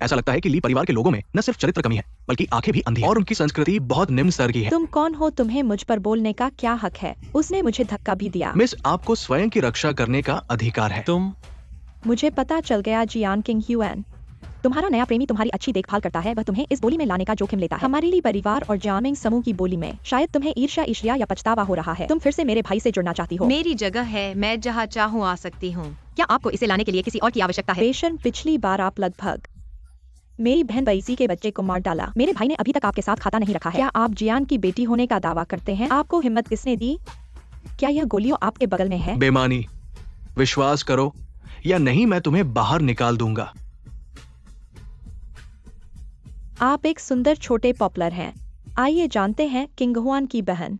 ऐसा लगता है कि ली परिवार के लोगों में न सिर्फ चरित्र कमी है, बल्कि आंखें भी अंधी हैं और उनकी संस्कृति बहुत निम्न स्तर की है।
तुम कौन हो? तुम्हें मुझ पर बोलने का क्या हक है? उसने मुझे धक्का भी दिया।
मिस, आपको स्वयं की रक्षा करने का अधिकार है।
तुम
मुझे पता चल गया जियान किंग ह्यूएन, तुम्हारा नया प्रेमी तुम्हारी अच्छी देखभाल करता है, वह तुम्हें इस बोली में लाने का जोखिम लेता है। हमारे लिए परिवार और जियानमिंग समूह की बोली में शायद तुम्हें ईर्ष्या या पछतावा हो रहा है। तुम फिर से मेरे भाई से जुड़ना चाहती हो।
मेरी जगह है, मैं जहाँ चाहूँ आ सकती हूँ। क्या आपको इसे लाने के लिए किसी और की आवश्यकता है?
बेशर्म, पिछली बार आप लगभग मेरी बहन बैसी के बच्चे को मार डाला। मेरे भाई ने अभी तक आपके साथ खाता नहीं रखा है। क्या आप जियान की बेटी होने का दावा करते हैं? आपको हिम्मत किसने दी? क्या यह गोलियों आपके बगल में है?
बेमानी, विश्वास करो या नहीं, मैं तुम्हें बाहर निकाल दूंगा।
आप एक सुंदर छोटे पॉपुलर हैं। आइए जानते हैं किंग हुआन की बहन।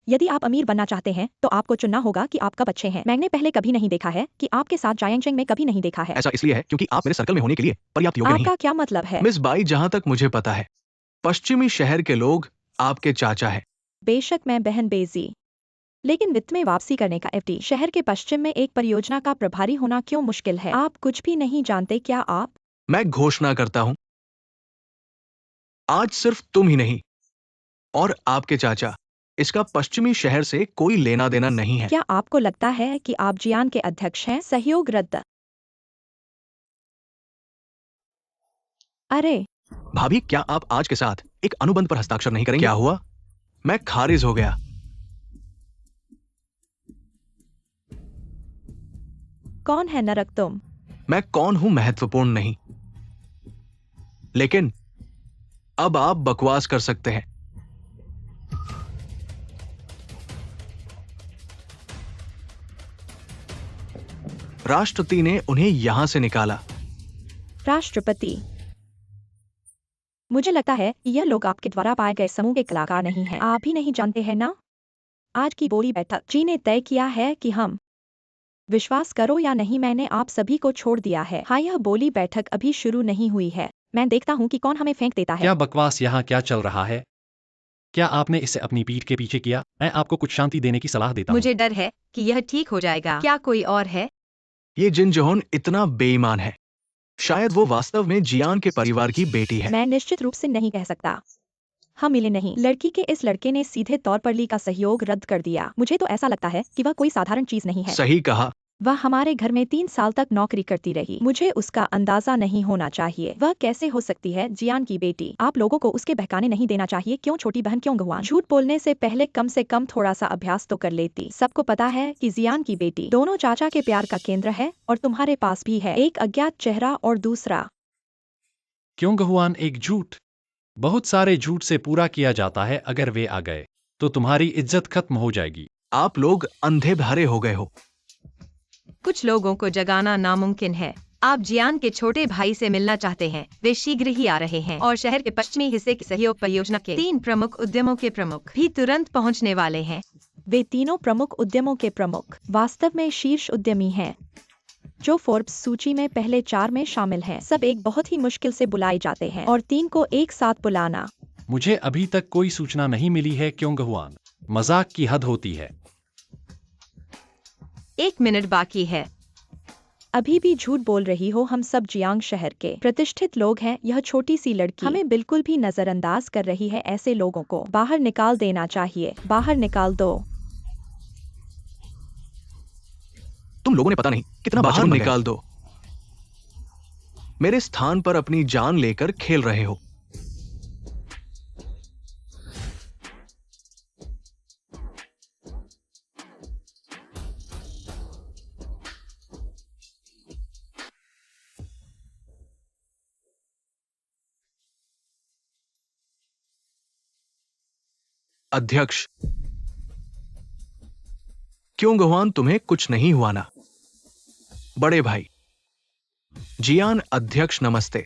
यदि आप अमीर बनना चाहते हैं तो आपको चुनना होगा कि आप कब अच्छे हैं। मैंने पहले कभी नहीं देखा है कि आपके साथ जायंगचेंग में कभी नहीं देखा है।
ऐसा इसलिए है क्योंकि आप मेरे सर्कल में होने के लिए पर्याप्त योग्य नहीं
आपका क्या मतलब है?
हैं। मिस बाई, जहां तक मुझे पता है, पश्चिमी शहर के लोग आपके चाचा हैं।
बेशक मैं बहन बेजी, लेकिन वित्त में वापसी करने का एफडी शहर के पश्चिम में एक परियोजना का प्रभारी होना क्यों मुश्किल है? आप कुछ भी नहीं जानते क्या आप?
मैं घोषणा करता हूं, आज सिर्फ तुम ही नहीं और आपके चाचा, इसका पश्चिमी शहर से कोई लेना देना नहीं है।
क्या आपको लगता है कि आप जियान के अध्यक्ष हैं? सहयोग रद्द। अरे
भाभी, क्या आप आज के साथ एक अनुबंध पर हस्ताक्षर नहीं करेंगे? क्या हुआ? मैं खारिज हो गया।
कौन है नरक तुम?
मैं कौन हूं महत्वपूर्ण नहीं, लेकिन अब आप बकवास कर सकते हैं। राष्ट्रपति ने उन्हें यहां से निकाला।
राष्ट्रपति, मुझे लगता है कि यह लोग आपके द्वारा पाए गए समूह के कलाकार नहीं हैं। आप ही नहीं जानते हैं ना? आज की बोली बैठक जी ने तय किया है कि हम, विश्वास करो या नहीं, मैंने आप सभी को छोड़ दिया है। हाँ, यह बोली बैठक अभी शुरू नहीं हुई है। मैं देखता हूँ कि कौन हमें फेंक देता है।
क्या बकवास यहाँ क्या चल रहा है? क्या आपने इसे अपनी पीठ के पीछे किया? मैं आपको कुछ शांति देने की सलाह देता हूँ।
मुझे डर है कि यह ठीक हो जाएगा। क्या कोई और है?
ये जिन जोहन इतना बेईमान है। शायद वो वास्तव में जियान के परिवार की बेटी है।
मैं निश्चित रूप से नहीं कह सकता। हम मिले नहीं। लड़की के इस लड़के ने सीधे तौर पर ली का सहयोग रद्द कर दिया। मुझे तो ऐसा लगता है कि वह कोई साधारण चीज नहीं है।
सही कहा।
वह हमारे घर में 3 साल तक नौकरी करती रही। मुझे उसका अंदाजा नहीं होना चाहिए। वह कैसे हो सकती है जियान की बेटी? आप लोगों को उसके बहकाने नहीं देना चाहिए। क्यों छोटी बहन, क्यों गहुआन? झूठ बोलने से पहले कम से कम थोड़ा सा अभ्यास तो कर लेती। सबको पता है कि जियान की बेटी दोनों चाचा के प्यार का केंद्र है और तुम्हारे पास भी है एक अज्ञात चेहरा और दूसरा।
क्यों गहुआन? एक झूठ बहुत सारे झूठ से पूरा किया जाता है। अगर वे आ गए तो तुम्हारी इज्जत खत्म हो जाएगी।
आप लोग अंधे बहरे हो गए हो।
कुछ लोगों को जगाना नामुमकिन है, आप जियान के छोटे भाई से मिलना चाहते हैं। वे शीघ्र ही आ रहे हैं और शहर के पश्चिमी हिस्से की सहयोग परियोजना के 3 प्रमुख उद्यमों के प्रमुख भी तुरंत पहुंचने वाले हैं।
वे तीनों प्रमुख उद्यमों के प्रमुख वास्तव में शीर्ष उद्यमी हैं, जो फोर्ब्स सूची में पहले 4 में शामिल हैं। सब एक बहुत ही मुश्किल से बुलाए जाते हैं और 3 को एक साथ बुलाना।
मुझे अभी तक कोई सूचना नहीं मिली है क्यों गहुआन। मजाक की हद होती है।
1 मिनट बाकी है।
अभी भी झूठ बोल रही हो। हम सब जियांग शहर के प्रतिष्ठित लोग हैं। यह छोटी सी लड़की हमें बिल्कुल भी नजरअंदाज कर रही है। ऐसे लोगों को बाहर निकाल देना चाहिए। बाहर निकाल दो।
तुम लोगों ने पता नहीं कितना बाहर निकाल दो। मेरे स्थान पर अपनी जान लेकर खेल रहे हो। अध्यक्ष, क्यों गहुआन, तुम्हें कुछ नहीं हुआ ना? बड़े भाई जियान अध्यक्ष, नमस्ते।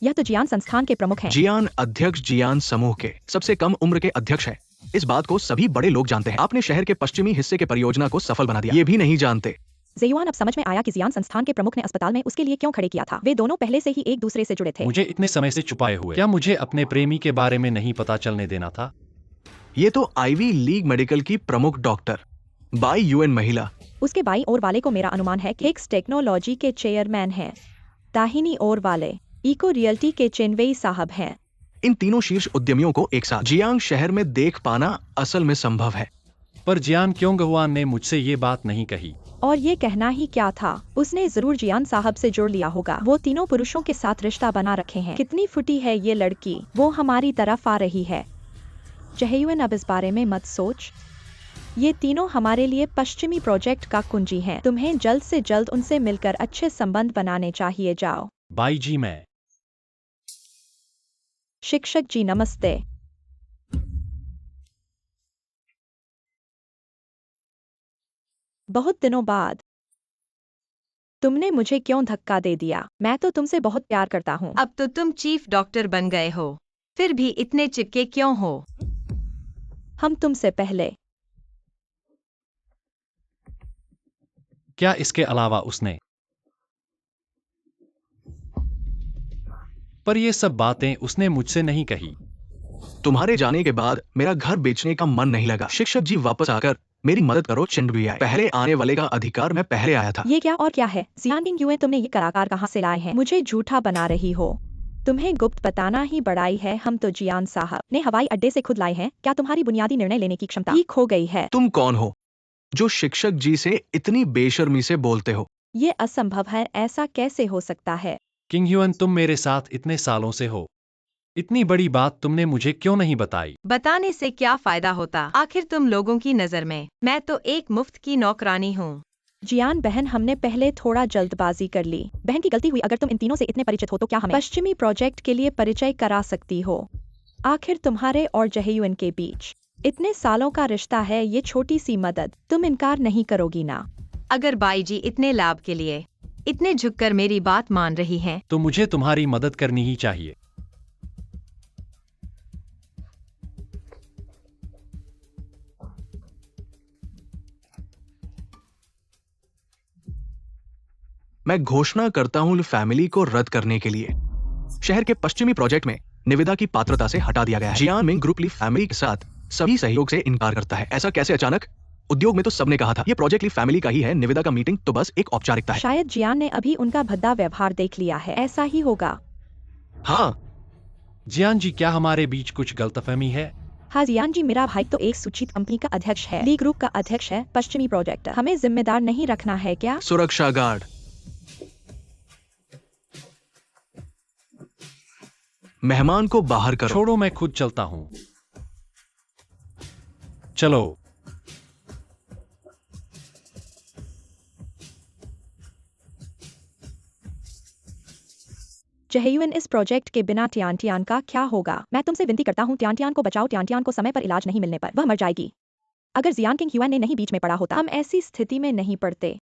यह तो जियान संस्थान के प्रमुख हैं।
जियान अध्यक्ष जियान समूह के सबसे कम उम्र के अध्यक्ष हैं। इस बात को सभी बड़े लोग जानते हैं। आपने शहर के पश्चिमी हिस्से के परियोजना को सफल बना दिया। ये भी नहीं जानते।
ज़ेयुआन, अब समझ में आया कि जियान संस्थान के प्रमुख ने अस्पताल में उसके लिए क्यों खड़े किया था। वे दोनों पहले से ही एक दूसरे से जुड़े थे।
मुझे इतने समय से छुपाए हुए क्या मुझे अपने प्रेमी के बारे में नहीं पता चलने देना था?
ये तो आईवी लीग मेडिकल की प्रमुख डॉक्टर बाई यूएन महिला।
उसके बाई ओर वाले को मेरा अनुमान है कि हिक्स टेक्नोलॉजी के चेयरमैन हैं। दाहिनी ओर वाले इको रियल्टी के चेनवेई साहब हैं।
इन तीनों शीर्ष उद्यमियों को एक साथ जियांग शहर में देख पाना असल में संभव है।
पर जियान क्यों गहुआन ने मुझसे ये बात नहीं कही।
और ये कहना ही क्या था। उसने जरूर जियान साहब से जोड़ लिया होगा। वो तीनों पुरुषों के साथ रिश्ता बना रखे हैं। कितनी फुटी है ये लड़की। वो हमारी तरफ आ रही है। जहेयुन, अब इस बारे में मत सोच। ये तीनों हमारे लिए पश्चिमी प्रोजेक्ट का कुंजी हैं। तुम्हें जल्द से जल्द उनसे मिलकर अच्छे संबंध बनाने चाहिए। जाओ।
बाई जी, मैं
शिक्षक जी, नमस्ते। बहुत दिनों बाद। तुमने मुझे क्यों धक्का दे दिया? मैं तो तुमसे बहुत प्यार करता हूँ।
अब तो तुम चीफ डॉक्टर बन गए हो, फिर भी इतने चिपके क्यों हो?
हम तुमसे पहले।
क्या इसके अलावा उसने? पर ये सब बातें उसने मुझसे नहीं कही।
तुम्हारे जाने के बाद मेरा घर बेचने का मन नहीं लगा। शिक्षक जी, वापस आकर मेरी मदद करो। चिंडुई, पहले आने वाले का अधिकार। मैं पहले आया था।
ये क्या और क्या है? जियानगिंग युए, तुमने ये कलाकार कहाँ से लाए हैं? मुझे झूठा बना रही हो। तुम्हें गुप्त बताना ही बड़ाई है। हम तो जियान साहब ने हवाई अड्डे से खुद लाए हैं। क्या तुम्हारी बुनियादी निर्णय लेने की क्षमता ही खो गई है?
तुम कौन हो जो शिक्षक जी से इतनी बेशर्मी से बोलते हो?
ये असंभव है। ऐसा कैसे हो सकता है?
किंग ह्यून, तुम मेरे साथ इतने सालों से हो। इतनी बड़ी बात तुमने मुझे क्यों नहीं बताई?
बताने से क्या फायदा होता? आखिर तुम लोगों की नजर में मैं तो एक मुफ्त की नौकरानी हूँ।
जियान बहन, हमने पहले थोड़ा जल्दबाजी कर ली। बहन की गलती हुई। अगर तुम इन तीनों से इतने परिचित हो तो क्या हमें पश्चिमी प्रोजेक्ट के लिए परिचय करा सकती हो? आखिर तुम्हारे और जहेयुन के बीच इतने सालों का रिश्ता है। ये छोटी सी मदद तुम इनकार नहीं करोगी ना?
अगर बाई जी इतने लाभ के लिए इतने झुककर मेरी बात मान रही हैं,
तो मुझे तुम्हारी मदद करनी ही चाहिए।
मैं घोषणा करता हूँ फैमिली को रद्द करने के लिए। शहर के पश्चिमी प्रोजेक्ट में निविदा की पात्रता से हटा दिया गया है। जियान मिंग ग्रुप ली फैमिली के साथ सभी सहयोग से इनकार करता है। ऐसा कैसे अचानक? उद्योग में तो सबने कहा था ये प्रोजेक्ट ली फैमिली का ही है। निविदा का मीटिंग तो बस एक औपचारिकता है।
शायद जियान ने अभी उनका भद्दा व्यवहार देख लिया है। ऐसा ही होगा।
हाँ
जियान जी, क्या हमारे बीच कुछ गलतफहमी है?
हाँ जियान जी, मेरा भाई तो एक सूचित कंपनी का अध्यक्ष है। ली ग्रुप का अध्यक्ष है। पश्चिमी प्रोजेक्ट हमें जिम्मेदार नहीं रखना है क्या?
सुरक्षा गार्ड, मेहमान को बाहर करो।
छोड़ो, मैं खुद चलता हूँ। चलो।
जहेयुन, इस प्रोजेक्ट के बिना टियान का क्या होगा? मैं तुमसे विनती करता हूँ, टियान को बचाओ। टियान को समय पर इलाज नहीं मिलने पर वह मर जाएगी। अगर जियान किंग ह्यूएन ने नहीं बीच में पड़ा होता, हम ऐसी स्थिति में नहीं पड़ते।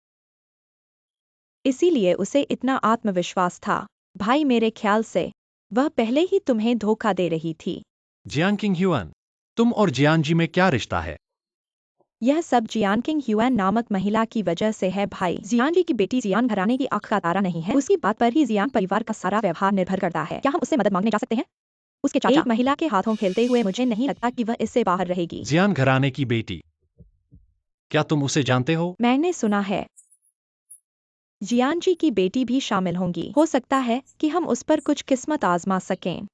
इसीलिए उसे इतना आत्मविश्वास था। भाई मेरे ख्याल से वह पहले ही तुम्हें धोखा दे रही थी।
जियांग किंग ह्यूअन, तुम और जियांजी में क्या रिश्ता है?
यह सब जियान किंग ह्यूएन नामक महिला की वजह से है भाई। जियान जी की बेटी जियान घराने की आंख का तारा नहीं है, उसकी बात पर ही जियान परिवार का सारा व्यवहार निर्भर करता है। क्या हम उससे मदद मांगने जा सकते हैं? उसके चाचा एक महिला के हाथों खेलते हुए मुझे नहीं लगता कि वह इससे बाहर रहेगी।
जियान घराने की बेटी, क्या तुम उसे जानते हो?
मैंने सुना है जियान जी की बेटी भी शामिल होंगी। हो सकता है कि हम उस पर कुछ किस्मत आजमा सकें।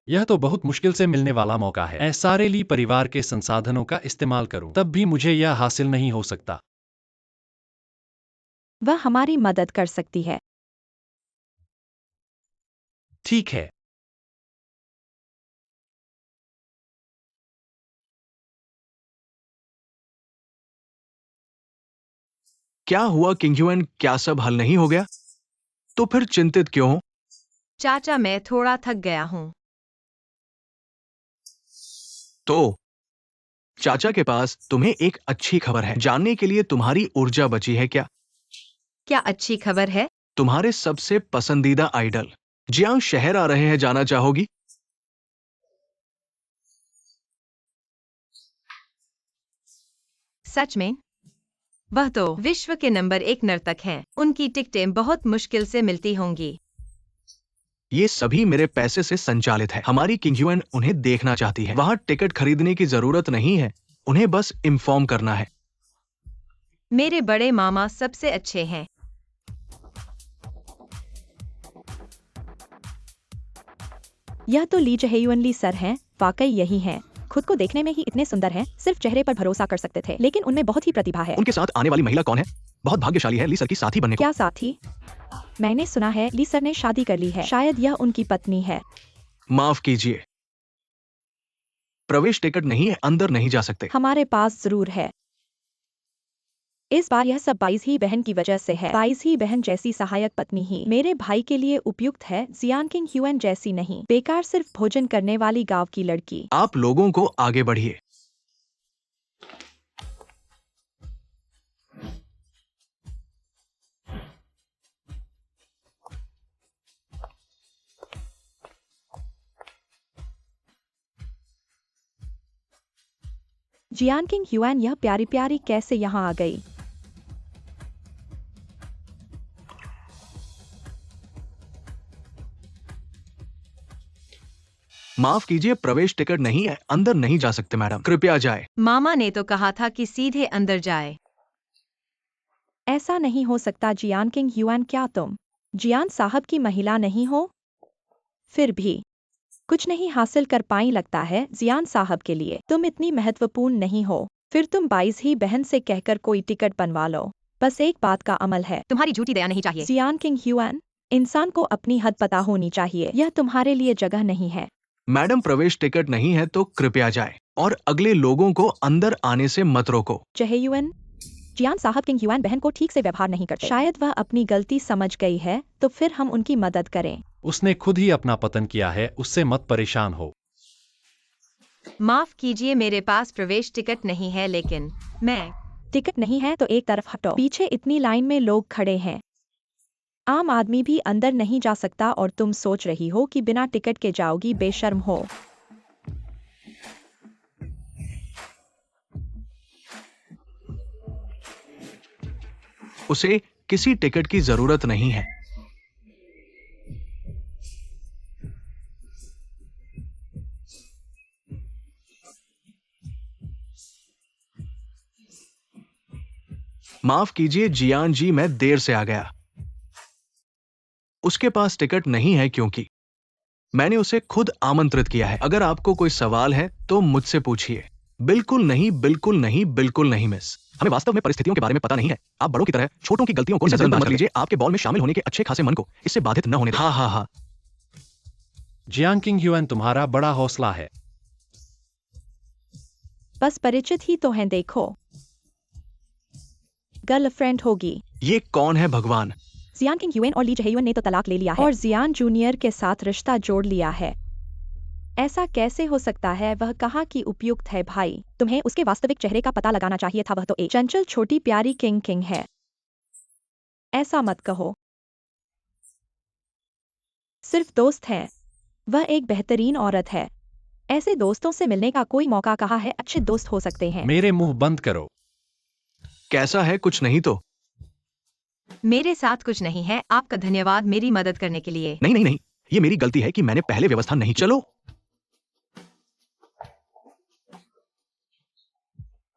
यह तो बहुत मुश्किल से मिलने वाला मौका है। मैं सारे ली परिवार के संसाधनों का इस्तेमाल करूं, तब भी मुझे यह हासिल नहीं हो सकता।
वह हमारी मदद कर सकती है।
ठीक है।
क्या हुआ किंग ह्यूएन, क्या सब हल नहीं हो गया? तो फिर चिंतित क्यों हो?
चाचा मैं थोड़ा थक गया हूँ।
तो चाचा के पास तुम्हें एक अच्छी खबर है। जानने के लिए तुम्हारी ऊर्जा बची है क्या?
क्या अच्छी खबर है?
तुम्हारे सबसे पसंदीदा आइडल जियांग शहर आ रहे हैं, जाना चाहोगी?
सच में? वह तो विश्व के नंबर 1 नर्तक हैं। उनकी टिकटें बहुत मुश्किल से मिलती होंगी।
ये सभी मेरे पैसे से संचालित है। हमारी किंग ह्यूएन उन्हें देखना चाहती है। वहां टिकट खरीदने की जरूरत नहीं है, उन्हें बस इन्फॉर्म करना है।
मेरे बड़े मामा सबसे अच्छे हैं।
यह तो ली जहेयुअन ली सर हैं, वाकई यही हैं। खुद को देखने में ही इतने सुंदर हैं, सिर्फ चेहरे पर भरोसा कर सकते थे, लेकिन उनमें बहुत ही प्रतिभा है।
उनके साथ आने वाली महिला कौन है? बहुत भाग्यशाली है ली सर की साथी बनने को।
क्या साथी? मैंने सुना है ली सर ने शादी कर ली है, शायद यह उनकी पत्नी है।
माफ कीजिए, प्रवेश टिकट नहीं है, अंदर नहीं जा सकते।
हमारे पास जरूर है। इस बार यह सब बाइज ही बहन की वजह से है। बाइज ही बहन जैसी सहायक पत्नी ही मेरे भाई के लिए उपयुक्त है, जियान किंग ह्यूएन जैसी नहीं। बेकार सिर्फ भोजन करने वाली गांव की लड़की।
आप लोगों को आगे बढ़िए।
जियान किंग ह्यूएन यह प्यारी प्यारी कैसे यहाँ आ गई?
माफ कीजिए, प्रवेश टिकट नहीं है, अंदर नहीं जा सकते मैडम, कृपया जाए।
मामा ने तो कहा था कि सीधे अंदर जाए।
ऐसा नहीं हो सकता जियान किंग ह्यूएन, क्या तुम जियान साहब की महिला नहीं हो? फिर भी कुछ नहीं हासिल कर पाई लगता है जियान साहब के लिए। तुम इतनी महत्वपूर्ण नहीं हो। फिर तुम बाइज ही बहन से कहकर कोई टिकट बनवा लो। बस एक बात का अमल है।
तुम्हारी झूठी दया नहीं चाहिए।
जियान किंग ह्यूएन, इंसान को अपनी हद पता होनी चाहिए। यह तुम्हारे लिए जगह नहीं है।
मैडम प्रवेश टिकट नहीं है तो कृपया जाए और अगले लोगों को अंदर आने से मत रोको।
जहेयुअन, जियान साहब किंग ह्यूएन बहन को ठीक से व्यवहार नहीं करते। शायद वह अपनी गलती समझ गई है, तो फिर हम उनकी मदद करें।
उसने खुद ही अपना पतन किया है, उससे मत परेशान हो।
माफ कीजिए, मेरे पास प्रवेश टिकट नहीं है, लेकिन मैं
टिकट नहीं है तो एक तरफ हटो। पीछे इतनी लाइन में लोग खड़े हैं। आम आदमी भी अंदर नहीं जा सकता और तुम सोच रही हो कि बिना टिकट के जाओगी? बेशर्म हो।
उसे किसी टिकट की जरूरत नहीं है। माफ कीजिए जियान जी, मैं देर से आ गया। उसके पास टिकट नहीं है क्योंकि मैंने उसे खुद आमंत्रित किया है। अगर आपको कोई सवाल है तो मुझसे पूछिए। बिल्कुल नहीं, बिल्कुल नहीं, बिल्कुल नहीं मिस। हमें वास्तव में परिस्थितियों के बारे में पता नहीं है। आप बड़ों की तरह छोटों की गलतियों को नजरअंदाज कर लीजिए। आपके बॉल में शामिल होने के अच्छे खासे मन को इससे बाधित न होने दें। हाँ।
जियांग किंग ह्यूएन, तुम्हारा बड़ा हौसला है।
बस परिचित ही तो हैं, देखो। गर्लफ्रेंड होगी।
ये कौन है भगवान?
जियान किंग ह्यूएन और ली जहेयुअन ने तो तलाक ले लिया है और जियान जूनियर के साथ रिश्ता जोड़ लिया है। ऐसा कैसे हो सकता है? वह कहाँ की उपयुक्त है भाई? तुम्हें उसके वास्तविक चेहरे का पता लगाना चाहिए था। वह तो एक चंचल छोटी प्यारी किंग है। ऐसा मत कहो। सिर्फ दोस्त हैं। वह एक बेहतरीन औरत है। ऐसे दोस्तों से मिलने का कोई मौका कहाँ है? अच्छे दोस्त हो सकते हैं।
मेरे मुंह बंद करो।
कैसा है? कुछ नहीं तो?
मेरे साथ कुछ नहीं है। आपका धन्यवाद मेरी मदद करने के लिए।
नहीं नहीं नहीं, ये मेरी गलती है कि मैंने पहले व्यवस्था नहीं। चलो।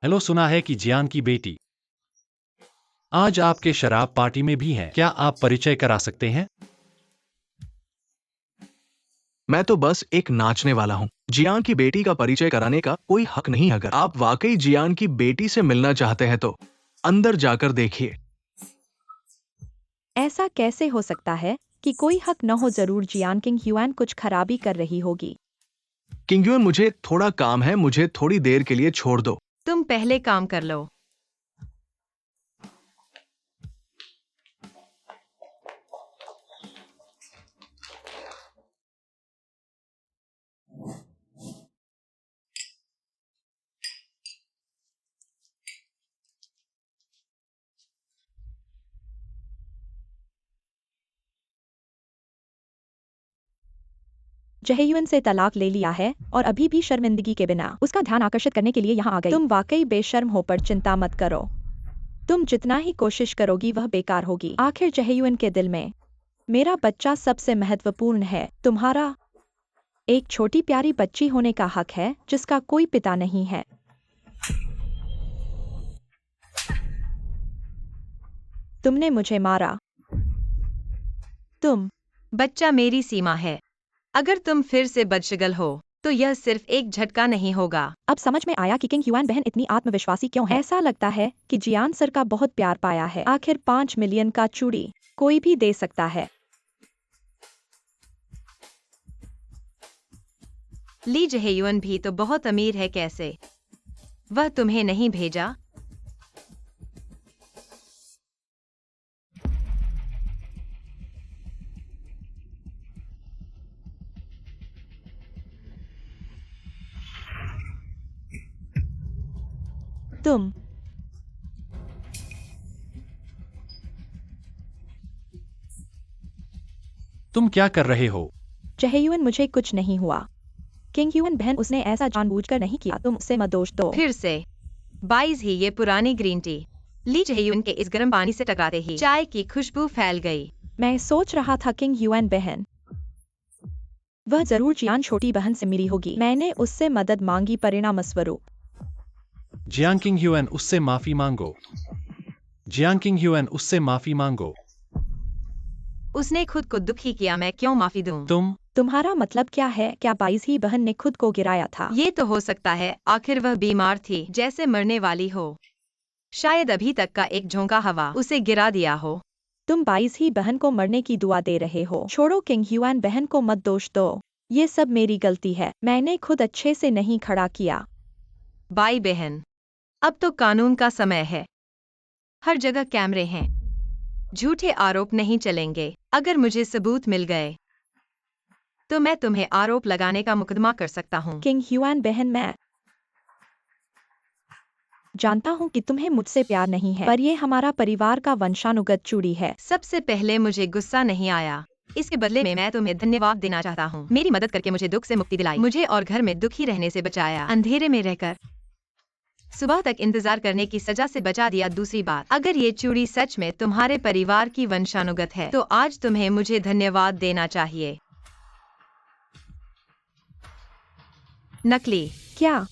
हेलो, सुना है कि जियान की बेटी आज आपके शराब पार्टी में भी है। क्या आप परिचय करा सकते हैं?
मैं तो बस एक नाचने वाला हूँ। जियान की बेटी का परिचय कराने का कोई हक नहीं। अगर आप वाकई जियान की बेटी से मिलना चाहते हैं तो अंदर जाकर देखिए।
ऐसा कैसे हो सकता है कि कोई हक न हो? जरूर जियान किंग ह्यूआन कुछ खराबी कर रही होगी।
किंगयुन, मुझे थोड़ा काम है, मुझे थोड़ी देर के लिए छोड़ दो।
तुम पहले काम कर लो।
जहेयुन से तलाक ले लिया है और अभी भी शर्मिंदगी के बिना उसका ध्यान आकर्षित करने के लिए यहाँ आ गई। तुम वाकई बेशर्म हो, पर चिंता मत करो। तुम जितना ही कोशिश करोगी वह बेकार होगी। आखिर जहेयुन के दिल में मेरा बच्चा सबसे महत्वपूर्ण है। तुम्हारा एक छोटी प्यारी बच्ची होने का हक है जिसका कोई पिता नहीं है। तुमने मुझे मारा। तुम
बच्चा मेरी सीमा है। अगर तुम फिर से बदशगल हो तो यह सिर्फ एक झटका नहीं होगा।
अब समझ में आया कि किंग ह्यूआन बहन इतनी आत्मविश्वासी क्यों है। ऐसा लगता है कि जियान सर का बहुत प्यार पाया है। आखिर 5 मिलियन का चूड़ी कोई भी दे सकता है।
ली जहेयुन भी तो बहुत अमीर है। कैसे वह तुम्हें नहीं भेजा?
तुम
तुम क्या कर रहे हो?
जहेयुन, मुझे कुछ नहीं हुआ। किंग ह्यूआन बहन, उसने ऐसा जानबूझकर नहीं किया। तुम उससे मत दोष दो।
फिर से 22 ही ये पुरानी ग्रीन टी। ली जहेयुन के इस गर्म पानी से टकराते ही चाय की खुशबू फैल गई।
मैं सोच रहा था किंग ह्यूआन बहन, वह जरूर जियान छोटी बहन से मिली होगी। मैंने उससे मदद मांगी, परिणाम स्वरूप
जियांग किंग ह्यूएन, उससे माफी मांगो। जियांग किंग ह्यूएन, उससे माफी मांगो।
उसने खुद को दुखी किया, मैं क्यों माफी दूं?
तुम्हारा मतलब क्या है? क्या 22 ही बहन ने खुद को गिराया था?
ये तो हो सकता है। आखिर वह बीमार थी, जैसे मरने वाली हो। शायद अभी तक का एक झोंका हवा उसे गिरा दिया हो।
तुम 22 ही बहन को मरने की दुआ दे रहे हो। छोड़ो, किंग ह्यूआन बहन को मत दोष दो। ये सब मेरी गलती है। मैंने खुद अच्छे से नहीं खड़ा किया।
बाई बहन, अब तो कानून का समय है। हर जगह कैमरे हैं। झूठे आरोप नहीं चलेंगे। अगर मुझे सबूत मिल गए तो मैं तुम्हें आरोप लगाने का मुकदमा कर सकता हूँ।
किंग ह्यूआन बहन, मैं जानता हूँ कि तुम्हें मुझसे प्यार नहीं है, पर ये हमारा परिवार का वंशानुगत चूड़ी है।
सबसे पहले मुझे गुस्सा नहीं आया। इसके बदले में मैं तुम्हें धन्यवाद देना चाहता हूँ। मेरी मदद करके मुझे दुख से मुक्ति दिलाई, मुझे और घर में दुखी रहने से बचाया, अंधेरे में रहकर सुबह तक इंतजार करने की सजा से बचा दिया। दूसरी बात, अगर ये चूड़ी सच में तुम्हारे परिवार की वंशानुगत है तो आज तुम्हें मुझे धन्यवाद देना चाहिए। नकली?
क्या?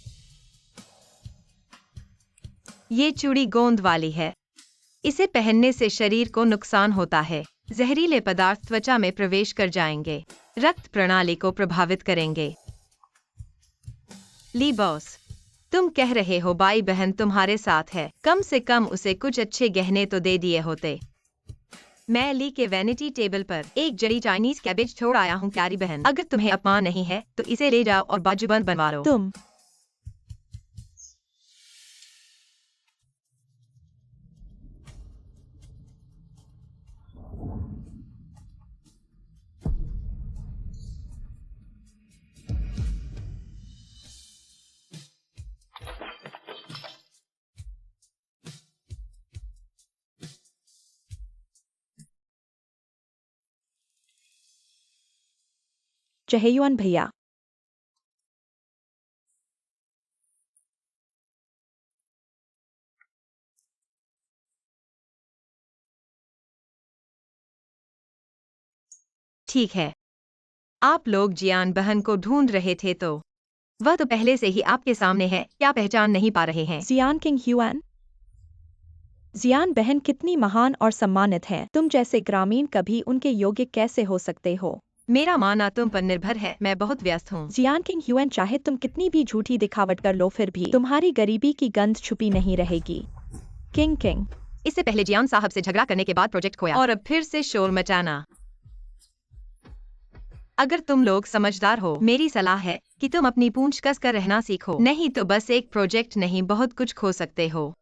ये चूड़ी गोंद वाली है। इसे पहनने से शरीर को नुकसान होता है। जहरीले पदार्थ त्वचा में प्रवेश कर जाएंगे, रक्त प्रणाली को प्रभावित करेंगे। ली बॉस, तुम कह रहे हो बाई बहन तुम्हारे साथ है। कम से कम उसे कुछ अच्छे गहने तो दे दिए होते। मैं ली के वैनिटी टेबल पर एक जड़ी चाइनीज कैबेज छोड़ आया हूँ। प्यारी बहन, अगर तुम्हें अपमान नहीं है तो इसे ले जाओ और बाजूबंद बनवा लो।
तुम चहेयुअन भैया।
ठीक है, आप लोग जियान बहन को ढूंढ रहे थे तो वह तो पहले से ही आपके सामने है, क्या पहचान नहीं पा रहे हैं?
जियान किंग ह्यूआन। जियान बहन कितनी महान और सम्मानित हैं। तुम जैसे ग्रामीण कभी उनके योग्य कैसे हो सकते हो?
मेरा मानना तुम पर निर्भर है, मैं बहुत व्यस्त हूँ।
जियान किंग ह्यूआन, चाहे तुम कितनी भी झूठी दिखावट कर लो फिर भी तुम्हारी गरीबी की गंध छुपी नहीं रहेगी। King king.
इससे पहले जियान साहब से झगड़ा करने के बाद प्रोजेक्ट खोया और अब फिर से शोर मचाना। अगर तुम लोग समझदार हो, मेरी सलाह है कि तुम अपनी पूंछ कस कर रहना सीखो, नहीं तो बस एक प्रोजेक्ट नहीं बहुत कुछ खो सकते हो।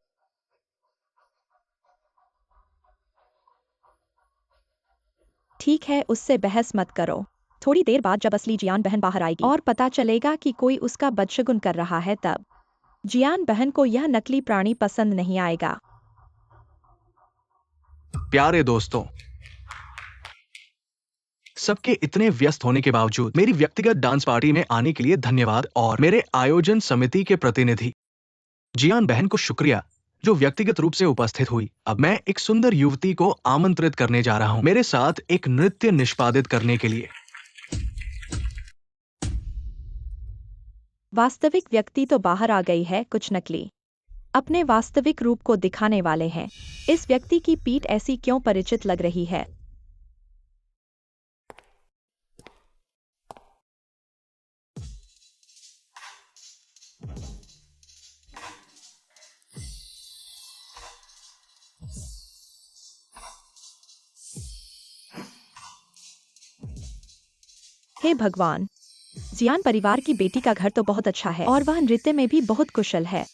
ठीक है, उससे बहस मत करो। थोड़ी देर बाद जब असली जियान बहन बाहर आएगी और पता चलेगा कि कोई उसका बदशगुन कर रहा है, तब जियान बहन को यह नकली प्राणी पसंद नहीं आएगा।
प्यारे दोस्तों, सबके इतने व्यस्त होने के बावजूद मेरी व्यक्तिगत डांस पार्टी में आने के लिए धन्यवाद और मेरे आयोजन समिति के प्रतिनिधि जियान बहन को शुक्रिया जो व्यक्तिगत रूप से उपस्थित हुई। अब मैं एक सुंदर युवती को आमंत्रित करने जा रहा हूं मेरे साथ एक नृत्य निष्पादित करने के लिए।
वास्तविक व्यक्ति तो बाहर आ गई है, कुछ नकली अपने वास्तविक रूप को दिखाने वाले हैं। इस व्यक्ति की पीठ ऐसी क्यों परिचित लग रही है? हे भगवान, जियान परिवार की बेटी का घर तो बहुत अच्छा है और वह नृत्य में भी बहुत कुशल है।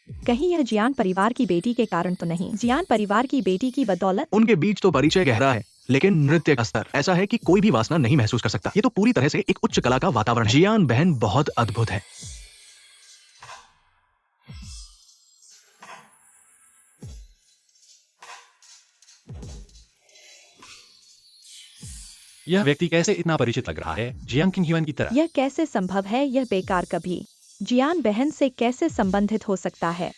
कहीं यह जियान परिवार की बेटी के कारण तो नहीं? जियान परिवार की बेटी की बदौलत?
उनके बीच तो परिचय गहरा है, लेकिन नृत्य का स्तर ऐसा है कि कोई भी वासना नहीं महसूस कर सकता। ये तो पूरी तरह से एक उच्च कला का वातावरण है। जियान बहन बहुत अद्भुत है।
यह व्यक्ति कैसे इतना परिचित लग रहा है, जियांग किंग ह्यूआन की तरह?
यह कैसे संभव है? यह बेकार कभी जियान बहन से कैसे संबंधित हो सकता है?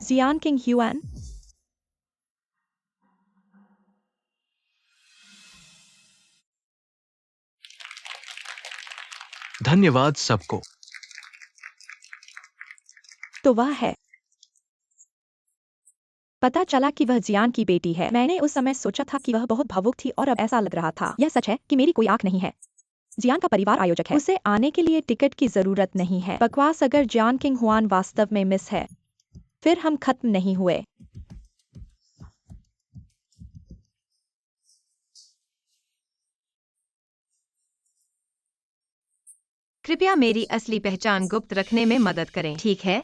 जियान किंग ह्यूआन।
धन्यवाद सबको।
तो वह है। पता चला कि वह जियान की बेटी है। मैंने उस समय सोचा था कि वह बहुत भावुक थी और अब ऐसा लग रहा था यह सच है कि मेरी कोई आंख नहीं है। जियान का परिवार आयोजक है, उसे आने के लिए टिकट की जरूरत नहीं है। बकवास। अगर जियान किंग ह्यूआन वास्तव में मिस है, फिर हम खत्म नहीं हुए।
कृपया मेरी असली पहचान गुप्त रखने में मदद करें, ठीक है?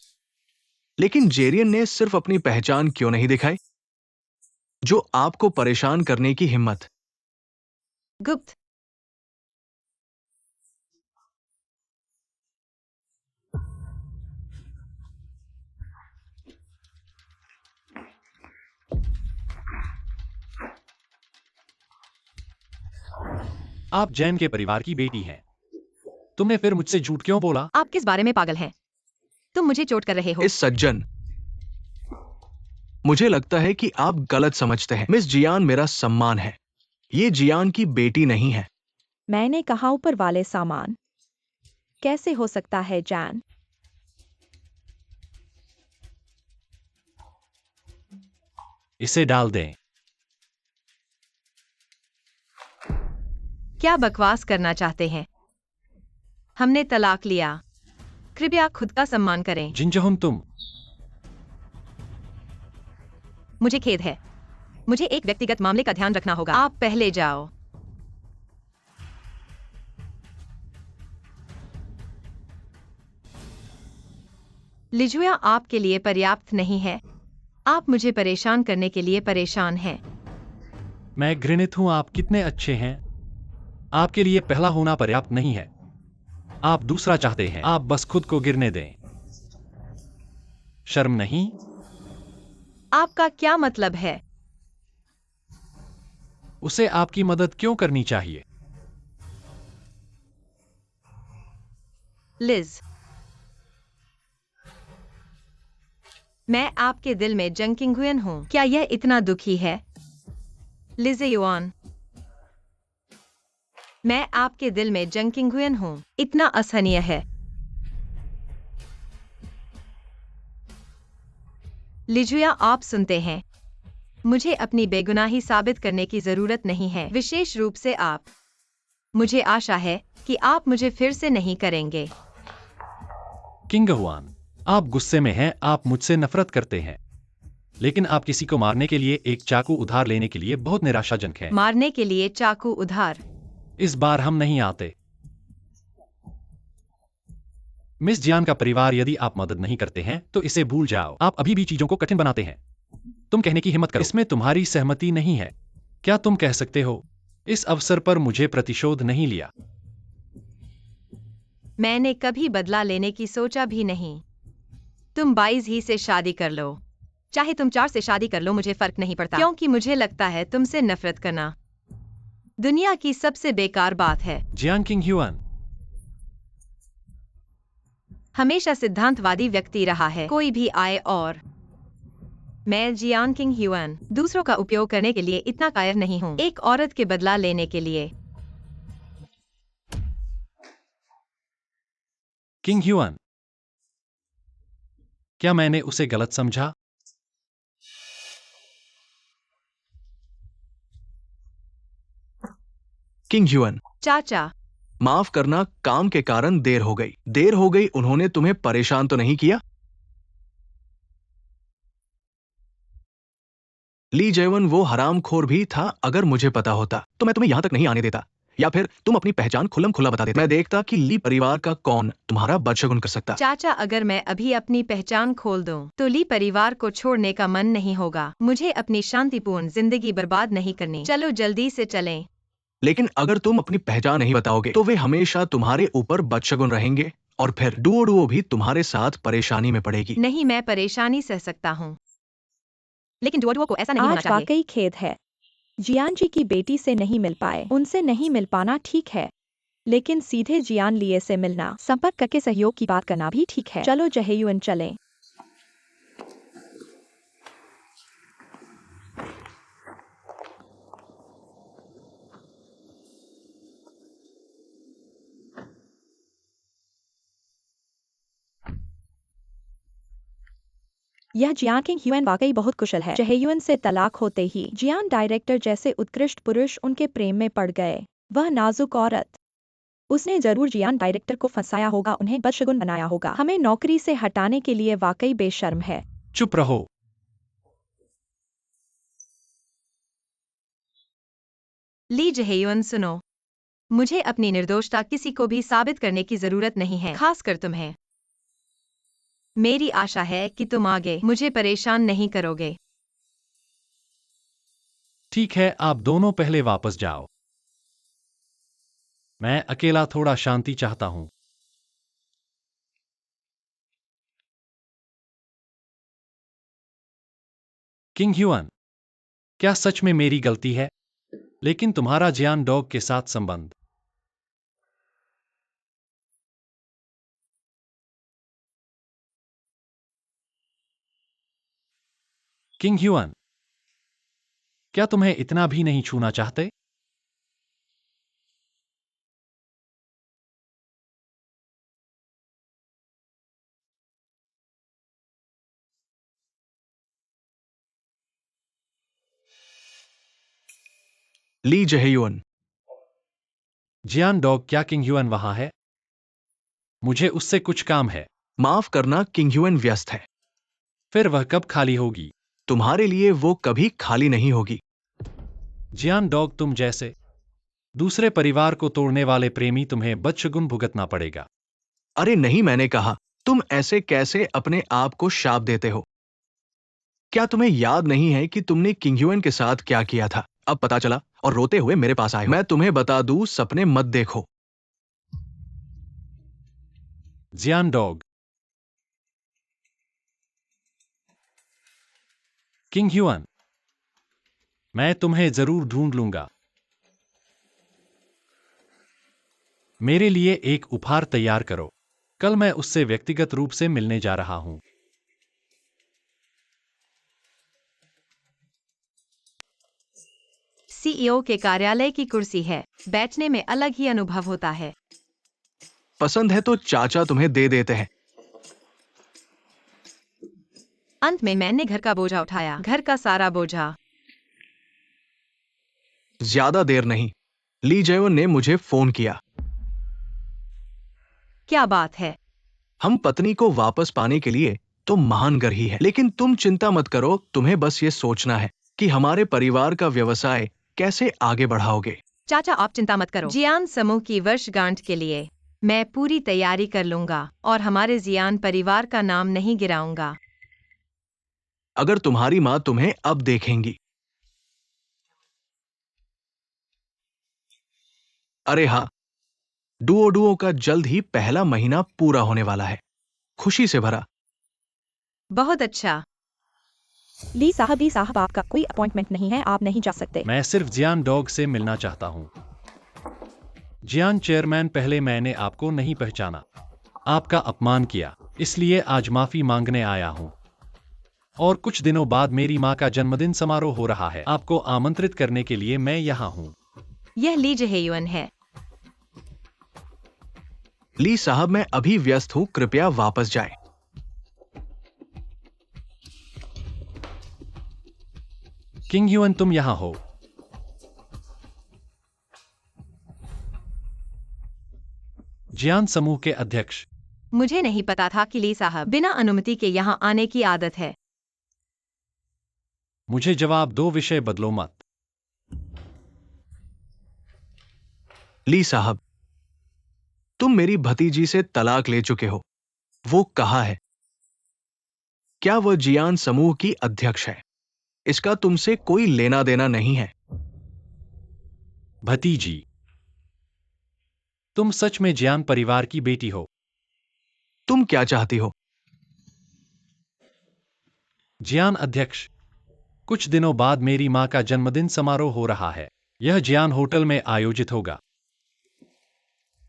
लेकिन जेरियन ने सिर्फ अपनी पहचान क्यों नहीं दिखाई? जो आपको परेशान करने की हिम्मत।
गुप्त।
आप जैन के परिवार की बेटी हैं। तुमने फिर मुझसे झूठ क्यों बोला?
आप किस बारे में पागल हैं? तुम मुझे चोट कर रहे हो।
इस सज्जन, मुझे लगता है कि आप गलत समझते हैं। मिस जियान मेरा सम्मान है। ये जियान की बेटी नहीं है।
मैंने कहा ऊपर वाले सामान। कैसे हो सकता है जैन?
इसे डाल दें।
क्या बकवास करना चाहते हैं? हमने तलाक लिया। कृपया खुद का सम्मान करें।
जिनजहुन, तुम।
मुझे खेद है। मुझे एक व्यक्तिगत मामले का ध्यान रखना होगा। आप पहले जाओ। लिजुया आपके लिए पर्याप्त नहीं है। आप मुझे परेशान करने के लिए परेशान हैं।
मैं घृणित हूं। आप कितने अच्छे हैं। आपके लिए पहला होना पर्याप्त नहीं है। आप दूसरा चाहते हैं। आप बस खुद को गिरने दें। शर्म नहीं?
आपका क्या मतलब है?
उसे आपकी मदद क्यों करनी चाहिए?
लिज, मैं आपके दिल में जंकिंगुयन हूं। क्या यह इतना दुखी है? लिज़ेयुआन, मैं आपके दिल में जंकिंगुयन हूं। इतना असहनीय है। लिजुया, आप सुनते हैं। मुझे अपनी बेगुनाही साबित करने की जरूरत नहीं है, विशेष रूप से आप। मुझे आशा है कि आप मुझे फिर से नहीं करेंगे।
किंग हुआन, आप गुस्से में हैं। आप मुझसे नफरत करते हैं। लेकिन आप किसी को मारने के लिए एक चाकू उधार लेने के लिए बहुत निराशाजनक हैं।
मारने के लिए चाकू उधार?
इस बार हम नहीं आते। मिस जियान का परिवार, यदि आप मदद नहीं करते हैं तो इसे भूल जाओ। आप अभी भी चीजों को कठिन बनाते हैं। तुम कहने की हिम्मत करो। इसमें तुम्हारी सहमति नहीं है। क्या तुम कह सकते हो, इस अवसर पर मुझे प्रतिशोध नहीं लिया?
मैंने कभी बदला लेने की सोचा भी नहीं। तुम 22 ही से शादी कर लो। चाहे तुम 4 से शादी कर लो, मुझे फर्क नहीं पड़ता, क्योंकि मुझे लगता है तुमसे नफरत करना दुनिया की सबसे बेकार बात है।
जियान किंग ह्यूआन
हमेशा सिद्धांतवादी व्यक्ति रहा है, कोई भी आए और। मैं जियान किंग ह्यूआन दूसरों का उपयोग करने के लिए इतना कायर नहीं हूं, एक औरत के बदला लेने के लिए।
किंग ह्यूआन, क्या मैंने उसे गलत समझा?
किंग ह्यूअन,
चाचा,
माफ करना, काम के कारण देर हो गई। देर हो गई। उन्होंने तुम्हें परेशान तो नहीं किया? ली जयवन वो हरामखोर भी था। अगर मुझे पता होता तो मैं तुम्हें यहां तक नहीं आने देता, या फिर तुम अपनी पहचान खुल्लम खुल्ला बता देते। मैं देखता कि ली परिवार का कौन तुम्हारा बदशगुन कर सकता।
चाचा, अगर मैं अभी अपनी पहचान खोल दूं, तो ली परिवार को छोड़ने का मन नहीं होगा। मुझे अपनी शांतिपूर्ण जिंदगी बर्बाद नहीं करनी। चलो जल्दी से चलें।
लेकिन अगर तुम अपनी पहचान नहीं बताओगे तो वे हमेशा तुम्हारे ऊपर बदशगुन रहेंगे, और फिर डुओ भी तुम्हारे साथ परेशानी में पड़ेगी।
नहीं, मैं परेशानी सह सकता हूँ, लेकिन डुओ को ऐसा नहीं होना
आज
चाहिए।
वाकई खेद है। जियान जी की बेटी से नहीं मिल पाए। उनसे नहीं मिल पाना ठीक है, लेकिन सीधे जियान लिए से मिलना, संपर्क करके सहयोग की बात करना भी ठीक है। चलो जहेयुन चलें। यह जियान किंग ह्यूएन वाकई बहुत कुशल है। जहेयुन से तलाक होते ही जियान डायरेक्टर जैसे उत्कृष्ट पुरुष उनके प्रेम में पड़ गए। वह नाजुक औरत, उसने जरूर जियान डायरेक्टर को फंसाया होगा, उन्हें बदशगुन बनाया होगा। हमें नौकरी से हटाने के लिए वाकई बेशर्म है।
चुप रहो।
ली जहेयुन, सुनो, मुझे अपनी निर्दोषता किसी को भी साबित करने की जरूरत नहीं है, खासकर तुम्हें। मेरी आशा है कि तुम आगे मुझे परेशान नहीं करोगे।
ठीक है, आप दोनों पहले वापस जाओ। मैं अकेला थोड़ा शांति चाहता हूं। किंग ह्यूअन, क्या सच में मेरी गलती है? लेकिन तुम्हारा जियान डॉग के साथ संबंध। किंग ह्यूअन, क्या तुम्हें इतना भी नहीं छूना चाहते?
ली जहेयुन,
जियान डॉग, क्या किंग ह्यूअन वहां है? मुझे उससे कुछ काम है।
माफ करना, किंग ह्यूएन व्यस्त है।
फिर वह कब खाली होगी?
तुम्हारे लिए वो कभी खाली नहीं होगी।
जियान डॉग, तुम जैसे दूसरे परिवार को तोड़ने वाले प्रेमी, तुम्हें बदशगुन भुगतना पड़ेगा।
अरे नहीं, मैंने कहा तुम ऐसे कैसे अपने आप को शाप देते हो? क्या तुम्हें याद नहीं है कि तुमने किंग ह्यूएन के साथ क्या किया था? अब पता चला और रोते हुए मेरे पास आए हो। मैं तुम्हें बता दूं, सपने मत देखो।
जियान डॉग। किंग ह्यूएन, मैं तुम्हें जरूर ढूंढ लूंगा। मेरे लिए एक उपहार तैयार करो। कल मैं उससे व्यक्तिगत रूप से मिलने जा रहा हूं।
सीईओ के कार्यालय की कुर्सी है, बैठने में अलग ही अनुभव होता है।
पसंद है तो चाचा तुम्हें दे देते हैं।
अंत में मैंने घर का बोझा उठाया, घर का सारा बोझा।
ज्यादा देर नहीं, ली जयोन ने मुझे फोन किया।
क्या बात है?
हम पत्नी को वापस पाने के लिए तो महान गर्ही है, लेकिन तुम चिंता मत करो। तुम्हें बस ये सोचना है कि हमारे परिवार का व्यवसाय कैसे आगे बढ़ाओगे।
चाचा आप चिंता मत करो। जियान समूह की वर्षगांठ के लिए मैं पूरी तैयारी कर लूंगा और हमारे जियान परिवार का नाम नहीं गिराऊंगा।
अगर तुम्हारी माँ तुम्हें अब देखेंगी। अरे हाँ, डुओ का जल्द ही पहला महीना पूरा होने वाला है, खुशी से भरा।
बहुत अच्छा।
ली साहब आपका कोई अपॉइंटमेंट नहीं है, आप नहीं जा सकते।
मैं सिर्फ जियान डॉग से मिलना चाहता हूं। जियान चेयरमैन, पहले मैंने आपको नहीं पहचाना, आपका अपमान किया, इसलिए आज माफी मांगने आया हूं। और कुछ दिनों बाद मेरी माँ का जन्मदिन समारोह हो रहा है, आपको आमंत्रित करने के लिए मैं यहाँ हूँ।
यह ली जहेयुन है।
ली साहब मैं अभी व्यस्त हूं, कृपया वापस जाएं।
किंग ह्यूएन, तुम यहाँ हो। जियान समूह के अध्यक्ष।
मुझे नहीं पता था कि ली साहब बिना अनुमति के यहाँ आने की आदत है।
मुझे जवाब दो, विषय बदलो मत।
ली साहब, तुम मेरी भतीजी से तलाक ले चुके हो। वो कहाँ है? क्या वह जियान समूह की अध्यक्ष है? इसका तुमसे कोई लेना देना नहीं है।
भतीजी, तुम सच में जियान परिवार की बेटी हो?
तुम क्या चाहती हो?
जियान अध्यक्ष, कुछ दिनों बाद मेरी माँ का जन्मदिन समारोह हो रहा है। यह जियान होटल में आयोजित होगा।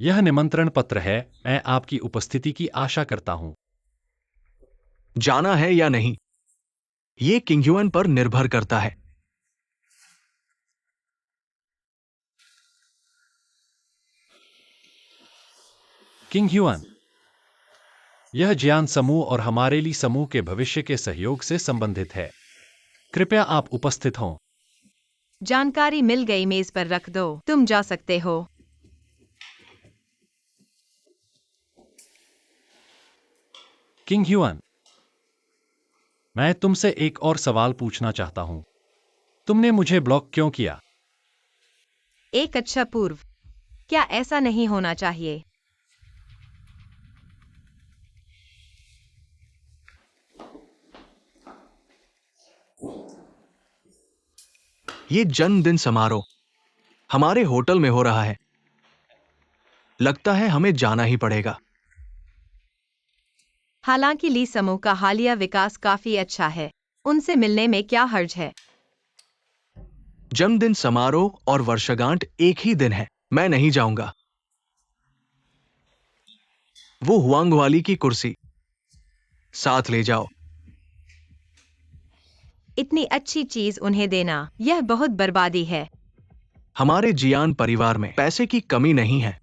यह निमंत्रण पत्र है, मैं आपकी उपस्थिति की आशा करता हूं।
जाना है या नहीं, ये किंग ह्यूएन पर निर्भर करता है।
किंग ह्यूएन, यह जियान समूह और हमारे ली समूह के भविष्य के सहयोग से संबंधित है। कृपया आप उपस्थित हों।
जानकारी मिल गई, मेज पर रख दो, तुम जा सकते हो।
किंग ह्यूएन, मैं तुमसे एक और सवाल पूछना चाहता हूं। तुमने मुझे ब्लॉक क्यों किया?
एक अच्छा पूर्व। क्या ऐसा नहीं होना चाहिए?
ये जन्मदिन समारोह हमारे होटल में हो रहा है। लगता है हमें जाना ही पड़ेगा।
हालांकि ली समूह का हालिया विकास काफी अच्छा है, उनसे मिलने में क्या हर्ज है?
जन्मदिन समारोह और वर्षगांठ एक ही दिन है, मैं नहीं जाऊंगा। वो हुआंग वाली की कुर्सी साथ ले जाओ।
इतनी अच्छी चीज उन्हें देना, यह बहुत बर्बादी है।
हमारे जियान परिवार में पैसे की कमी नहीं है।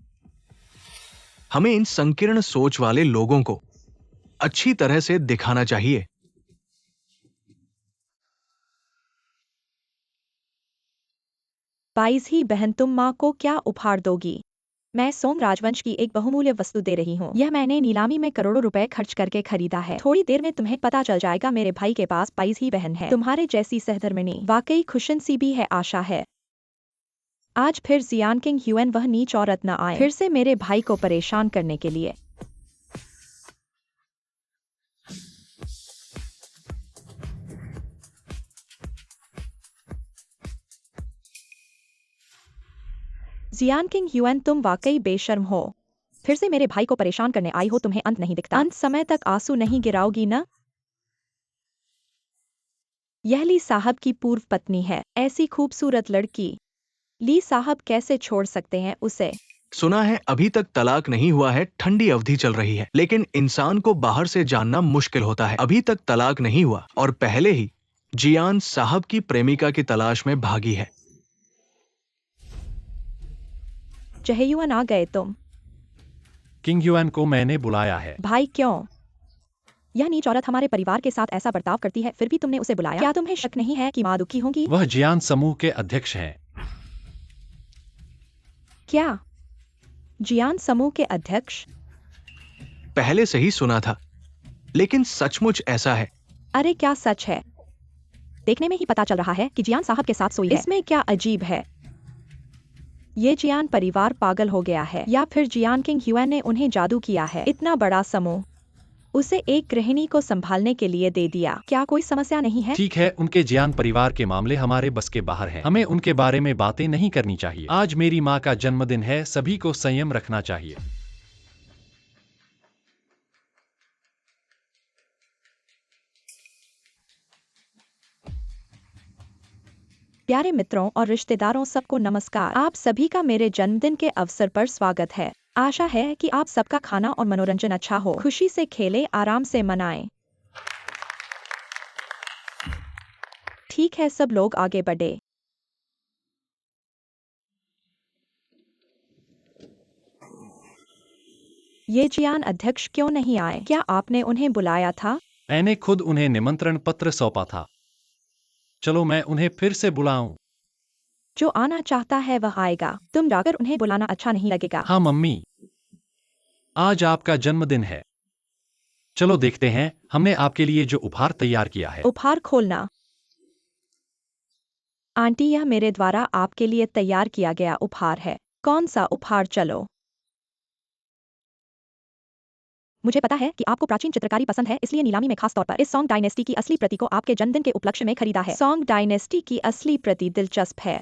हमें इन संकीर्ण सोच वाले लोगों को अच्छी तरह से दिखाना चाहिए।
बाईस ही बहन, तुम माँ को क्या उपहार दोगी? मैं सोम राजवंश की एक बहुमूल्य वस्तु दे रही हूँ। यह मैंने नीलामी में करोड़ों रुपए खर्च करके खरीदा है। थोड़ी देर में तुम्हें पता चल जाएगा, मेरे भाई के पास 22 ही बहन है। तुम्हारे जैसी सहधर्मिणी वाकई खुशनसीबी है। आशा है आज फिर जियान किंग ह्यूएन वह नीच औरत न आए फिर से मेरे भाई को परेशान करने के लिए। जियान किंग ह्यूएन, तुम वाकई बेशर्म हो। फिर से मेरे भाई को परेशान करने आई हो। तुम्हें अंत नहीं दिखता? अंत समय तक आंसू नहीं गिराओगी ना? यह ली साहब की पूर्व पत्नी है, ऐसी खूबसूरत लड़की। ली साहब कैसे छोड़ सकते हैं उसे?
सुना है अभी तक तलाक नहीं हुआ है, ठंडी अवधि चल रही है, लेकिन इंसान को बाहर से जानना मुश्किल होता है। अभी तक तलाक नहीं हुआ और पहले ही जियान साहब की प्रेमिका की तलाश में भागी है।
जहेयुअन, आ गए तुम?
किंग युआन को मैंने बुलाया है।
भाई क्यों? यह नीच औरत हमारे परिवार के साथ ऐसा बर्ताव करती है, फिर भी तुमने उसे बुलाया? क्या तुम्हें शक नहीं है कि माँ दुखी होंगी?
वह जियान समूह के अध्यक्ष हैं।
क्या? जियान समूह के अध्यक्ष?
पहले से ही सुना था, लेकिन सचमुच ऐसा है।
अरे क्या सच है? देखने में ही पता चल रहा है कि जियान साहब के साथ सोई है। इसमें क्या अजीब है? ये जियान परिवार पागल हो गया है, या फिर जियान किंग ह्यूएन ने उन्हें जादू किया है? इतना बड़ा समूह उसे एक गृहिणी को संभालने के लिए दे दिया। क्या कोई समस्या नहीं है?
ठीक है, उनके जियान परिवार के मामले हमारे बस के बाहर हैं। हमें उनके बारे में बातें नहीं करनी चाहिए। आज मेरी माँ का जन्मदिन है, सभी को संयम रखना चाहिए।
प्यारे मित्रों और रिश्तेदारों, सबको नमस्कार। आप सभी का मेरे जन्मदिन के अवसर पर स्वागत है। आशा है कि आप सबका खाना और मनोरंजन अच्छा हो। खुशी से खेलें, आराम से मनाएं। ठीक है, सब लोग आगे बढ़े। ये जियान अध्यक्ष क्यों नहीं आए? क्या आपने उन्हें बुलाया था?
मैंने खुद उन्हें निमंत्रण पत्र सौंपा था। चलो मैं उन्हें फिर से बुलाऊं।
जो आना चाहता है वह आएगा। तुम जाकर उन्हें बुलाना अच्छा नहीं लगेगा।
हाँ मम्मी, आज आपका जन्मदिन है। चलो देखते हैं हमने आपके लिए जो उपहार तैयार किया है।
उपहार खोलना। आंटी, यह मेरे द्वारा आपके लिए तैयार किया गया उपहार है। कौन सा उपहार? चलो। मुझे पता है कि आपको प्राचीन चित्रकारी पसंद है, इसलिए नीलामी में खास तौर पर इस सॉन्ग डायनेस्टी की असली प्रति को आपके जन्मदिन के उपलक्ष्य में खरीदा है। सॉन्ग डायनेस्टी की असली प्रति दिलचस्प है।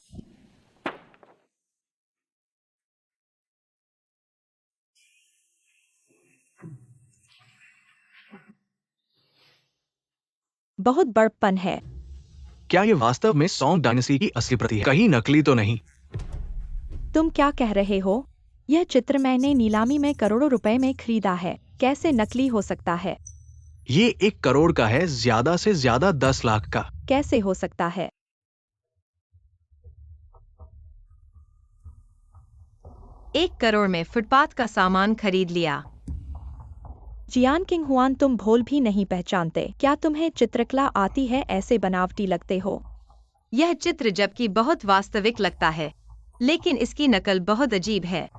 बहुत बड़पन है।
क्या ये वास्तव में सॉन्ग डायनेस्टी की असली प्रति है? कहीं नकली तो नहीं?
तुम क्या कह रहे हो? यह चित्र मैंने नीलामी में करोड़ों रुपए में खरीदा है। कैसे नकली हो सकता है?
ये 1 करोड़ का है, ज्यादा से ज्यादा 10 लाख का।
कैसे हो सकता है?
एक करोड़ में फुटपाथ का सामान खरीद लिया।
जियान किंग हुआन, तुम भोल भी नहीं पहचानते। क्या तुम्हें चित्रकला आती है? ऐसे बनावटी लगते हो।
यह चित्र जबकि बहुत वास्तविक लगता है, लेकिन इसकी नकल बहुत अजीब है।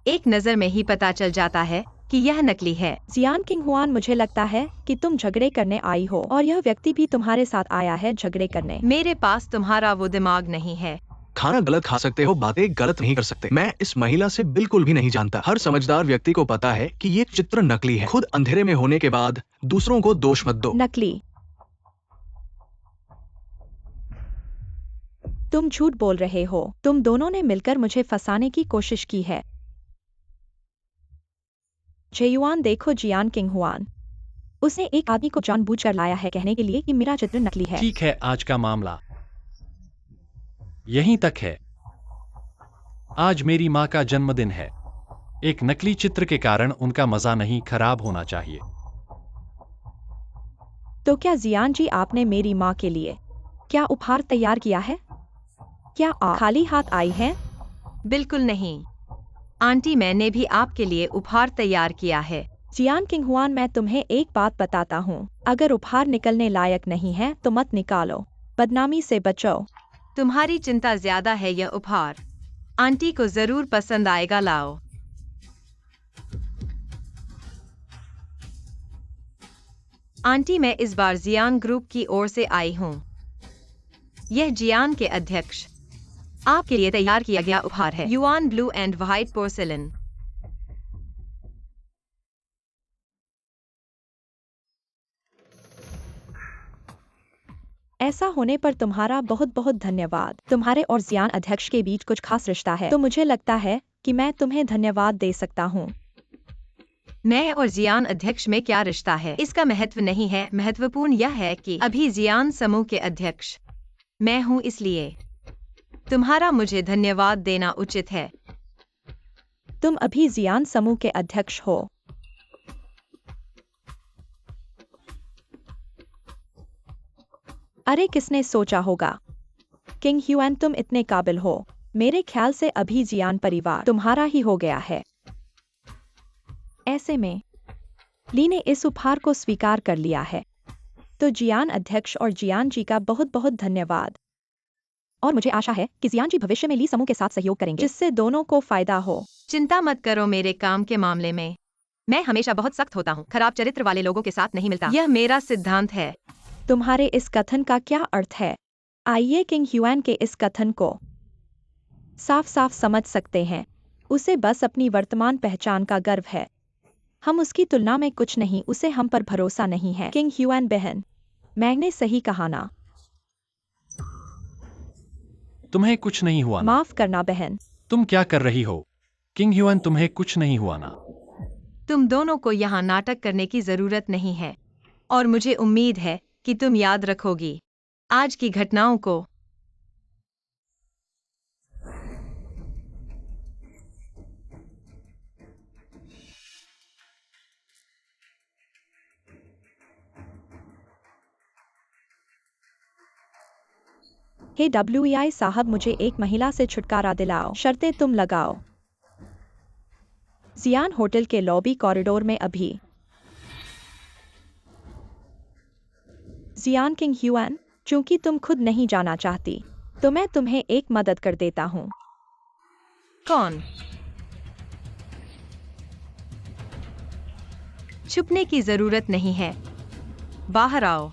एक नजर में ही पता चल जाता है कि यह नकली है।
जियान किंग हुआन, मुझे लगता है कि तुम झगड़े करने आई हो और यह व्यक्ति भी तुम्हारे साथ आया है झगड़े करने।
मेरे पास तुम्हारा वो दिमाग नहीं है।
खाना गलत खा सकते हो, बातें गलत नहीं कर सकते। मैं इस महिला से बिल्कुल भी नहीं जानता। हर समझदार व्यक्ति को पता है कि ये चित्र नकली है। खुद अंधेरे में होने के बाद दूसरों को दोष मत दो।
नकली? तुम झूठ बोल रहे हो। तुम दोनों ने मिलकर मुझे फंसाने की कोशिश की है। जेयुआन, देखो जियान किंग हुआन, उसने एक आदमी को जानबूझकर लाया है कहने के लिए कि मेरा चित्र नकली है।
ठीक है, आज का मामला यहीं तक है। आज मेरी माँ का जन्मदिन है। एक नकली चित्र के कारण उनका मजा नहीं खराब होना चाहिए।
तो क्या जियान जी, आपने मेरी माँ के लिए क्या उपहार तैयार किया है? क्या आप खाली हाथ आई हैं?
बिल्कुल नहीं आंटी, मैंने भी आपके लिए उपहार तैयार किया है।
जियान किंग हुआन, मैं तुम्हें एक बात बताता हूँ, अगर उपहार निकलने लायक नहीं है तो मत निकालो। बदनामी से बचो।
तुम्हारी चिंता ज्यादा है, यह उपहार आंटी को जरूर पसंद आएगा। लाओ। आंटी, मैं इस बार जियान ग्रुप की ओर से आई हूँ। यह जियान के अध्यक्ष आपके लिए तैयार किया गया उपहार है। Yuan blue and white porcelain.
ऐसा होने पर तुम्हारा बहुत बहुत धन्यवाद। तुम्हारे और जियान अध्यक्ष के बीच कुछ खास रिश्ता है, तो मुझे लगता है कि मैं तुम्हें धन्यवाद दे सकता हूँ।
मैं और जियान अध्यक्ष में क्या रिश्ता है, इसका महत्व नहीं है। महत्वपूर्ण यह है कि अभी जियान समूह के अध्यक्ष मैं हूँ, इसलिए तुम्हारा मुझे धन्यवाद देना उचित है।
तुम अभी जियान समूह के अध्यक्ष हो। अरे किसने सोचा होगा, किंग ह्यूएन तुम इतने काबिल हो। मेरे ख्याल से अभी जियान परिवार तुम्हारा ही हो गया है। ऐसे में ली ने इस उपहार को स्वीकार कर लिया है, तो जियान अध्यक्ष और जियान जी का बहुत बहुत धन्यवाद। और मुझे आशा है कि जियान जी भविष्य में ली समूह के साथ सहयोग करेंगे, जिससे दोनों को फायदा हो।
चिंता मत करो, मेरे काम के मामले में मैं हमेशा बहुत सख्त होता हूँ। खराब चरित्र वाले लोगों के साथ नहीं मिलता, यह मेरा सिद्धांत है।
तुम्हारे इस कथन का क्या अर्थ है? आइए किंग ह्यूएन के इस कथन को साफ साफ समझ सकते हैं। उसे बस अपनी वर्तमान पहचान का गर्व है। हम उसकी तुलना में कुछ नहीं, उसे हम पर भरोसा नहीं है। किंग ह्यूएन बहन, मैंने सही कहा ना?
तुम्हें कुछ नहीं हुआ ना?
माफ करना बहन।
तुम क्या कर रही हो? किंग ह्यूएन, तुम्हें कुछ नहीं हुआ ना?
तुम दोनों को यहाँ नाटक करने की जरूरत नहीं है, और मुझे उम्मीद है कि तुम याद रखोगी आज की घटनाओं को।
हे WEI साहब, मुझे एक महिला से छुटकारा दिलाओ, शर्तें तुम लगाओ। जियान होटल के लॉबी कॉरिडोर में अभी। जियान किंग ह्यूएन, चूंकि तुम खुद नहीं जाना चाहती, तो मैं तुम्हें एक मदद कर देता हूँ।
कौन? छुपने की जरूरत नहीं है, बाहर आओ।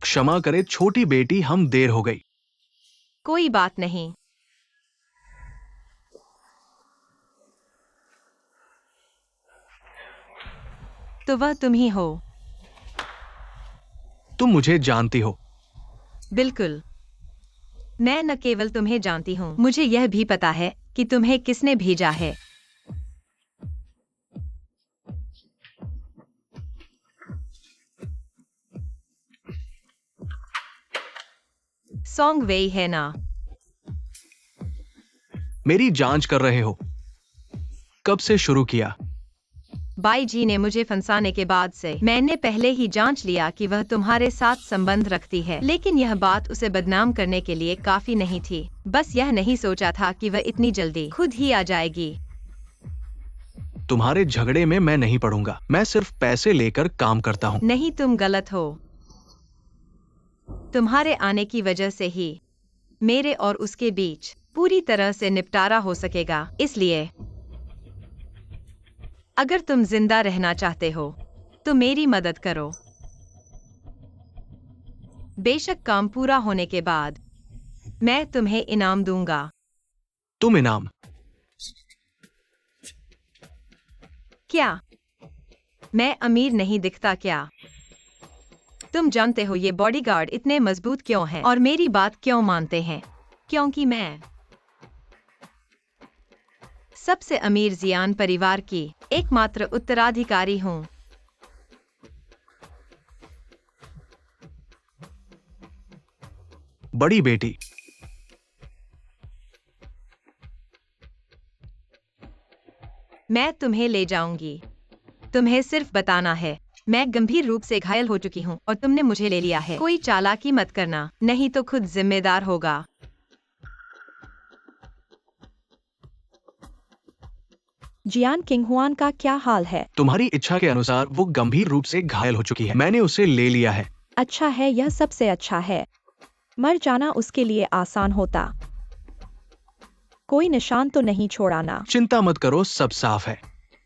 क्षमा करे छोटी बेटी, हम देर हो गई।
कोई बात नहीं। तो वह तुम ही हो।
तुम मुझे जानती हो।
बिल्कुल। मैं न केवल तुम्हें जानती हूँ, मुझे यह भी पता है कि तुम्हें किसने भेजा है। सॉन्ग वेई है ना?
मेरी जांच कर रहे हो? कब से शुरू किया?
बाई जी ने मुझे फंसाने के बाद से मैंने पहले ही जांच लिया कि वह तुम्हारे साथ संबंध रखती है, लेकिन यह बात उसे बदनाम करने के लिए काफी नहीं थी। बस यह नहीं सोचा था कि वह इतनी जल्दी खुद ही आ जाएगी।
तुम्हारे झगड़े में मैं नहीं पड़ूंगा। मैं सिर्फ पैसे लेकर काम करता हूँ।
नहीं, तुम गलत हो। तुम्हारे आने की वजह से ही मेरे और उसके बीच पूरी तरह से निपटारा हो सकेगा। इसलिए अगर तुम जिंदा रहना चाहते हो तो मेरी मदद करो। बेशक काम पूरा होने के बाद मैं तुम्हें इनाम दूंगा।
तुम इनाम?
क्या मैं अमीर नहीं दिखता क्या? तुम जानते हो ये बॉडीगार्ड इतने मजबूत क्यों हैं और मेरी बात क्यों मानते हैं? क्योंकि मैं सबसे अमीर जियान परिवार की एकमात्र उत्तराधिकारी हूँ।
बड़ी बेटी,
मैं तुम्हें ले जाऊंगी। तुम्हें सिर्फ बताना है, मैं गंभीर रूप से घायल हो चुकी हूँ और तुमने मुझे ले लिया है। कोई चालाकी मत करना, नहीं तो खुद जिम्मेदार होगा।
जियान किंग हुआन का क्या हाल है?
तुम्हारी इच्छा के अनुसार वो गंभीर रूप से घायल हो चुकी है। मैंने उसे ले लिया है।
अच्छा है, यह सबसे अच्छा है। मर जाना उसके लिए आसान होता। कोई निशान तो नहीं छोड़ाना।
चिंता मत करो, सब साफ है।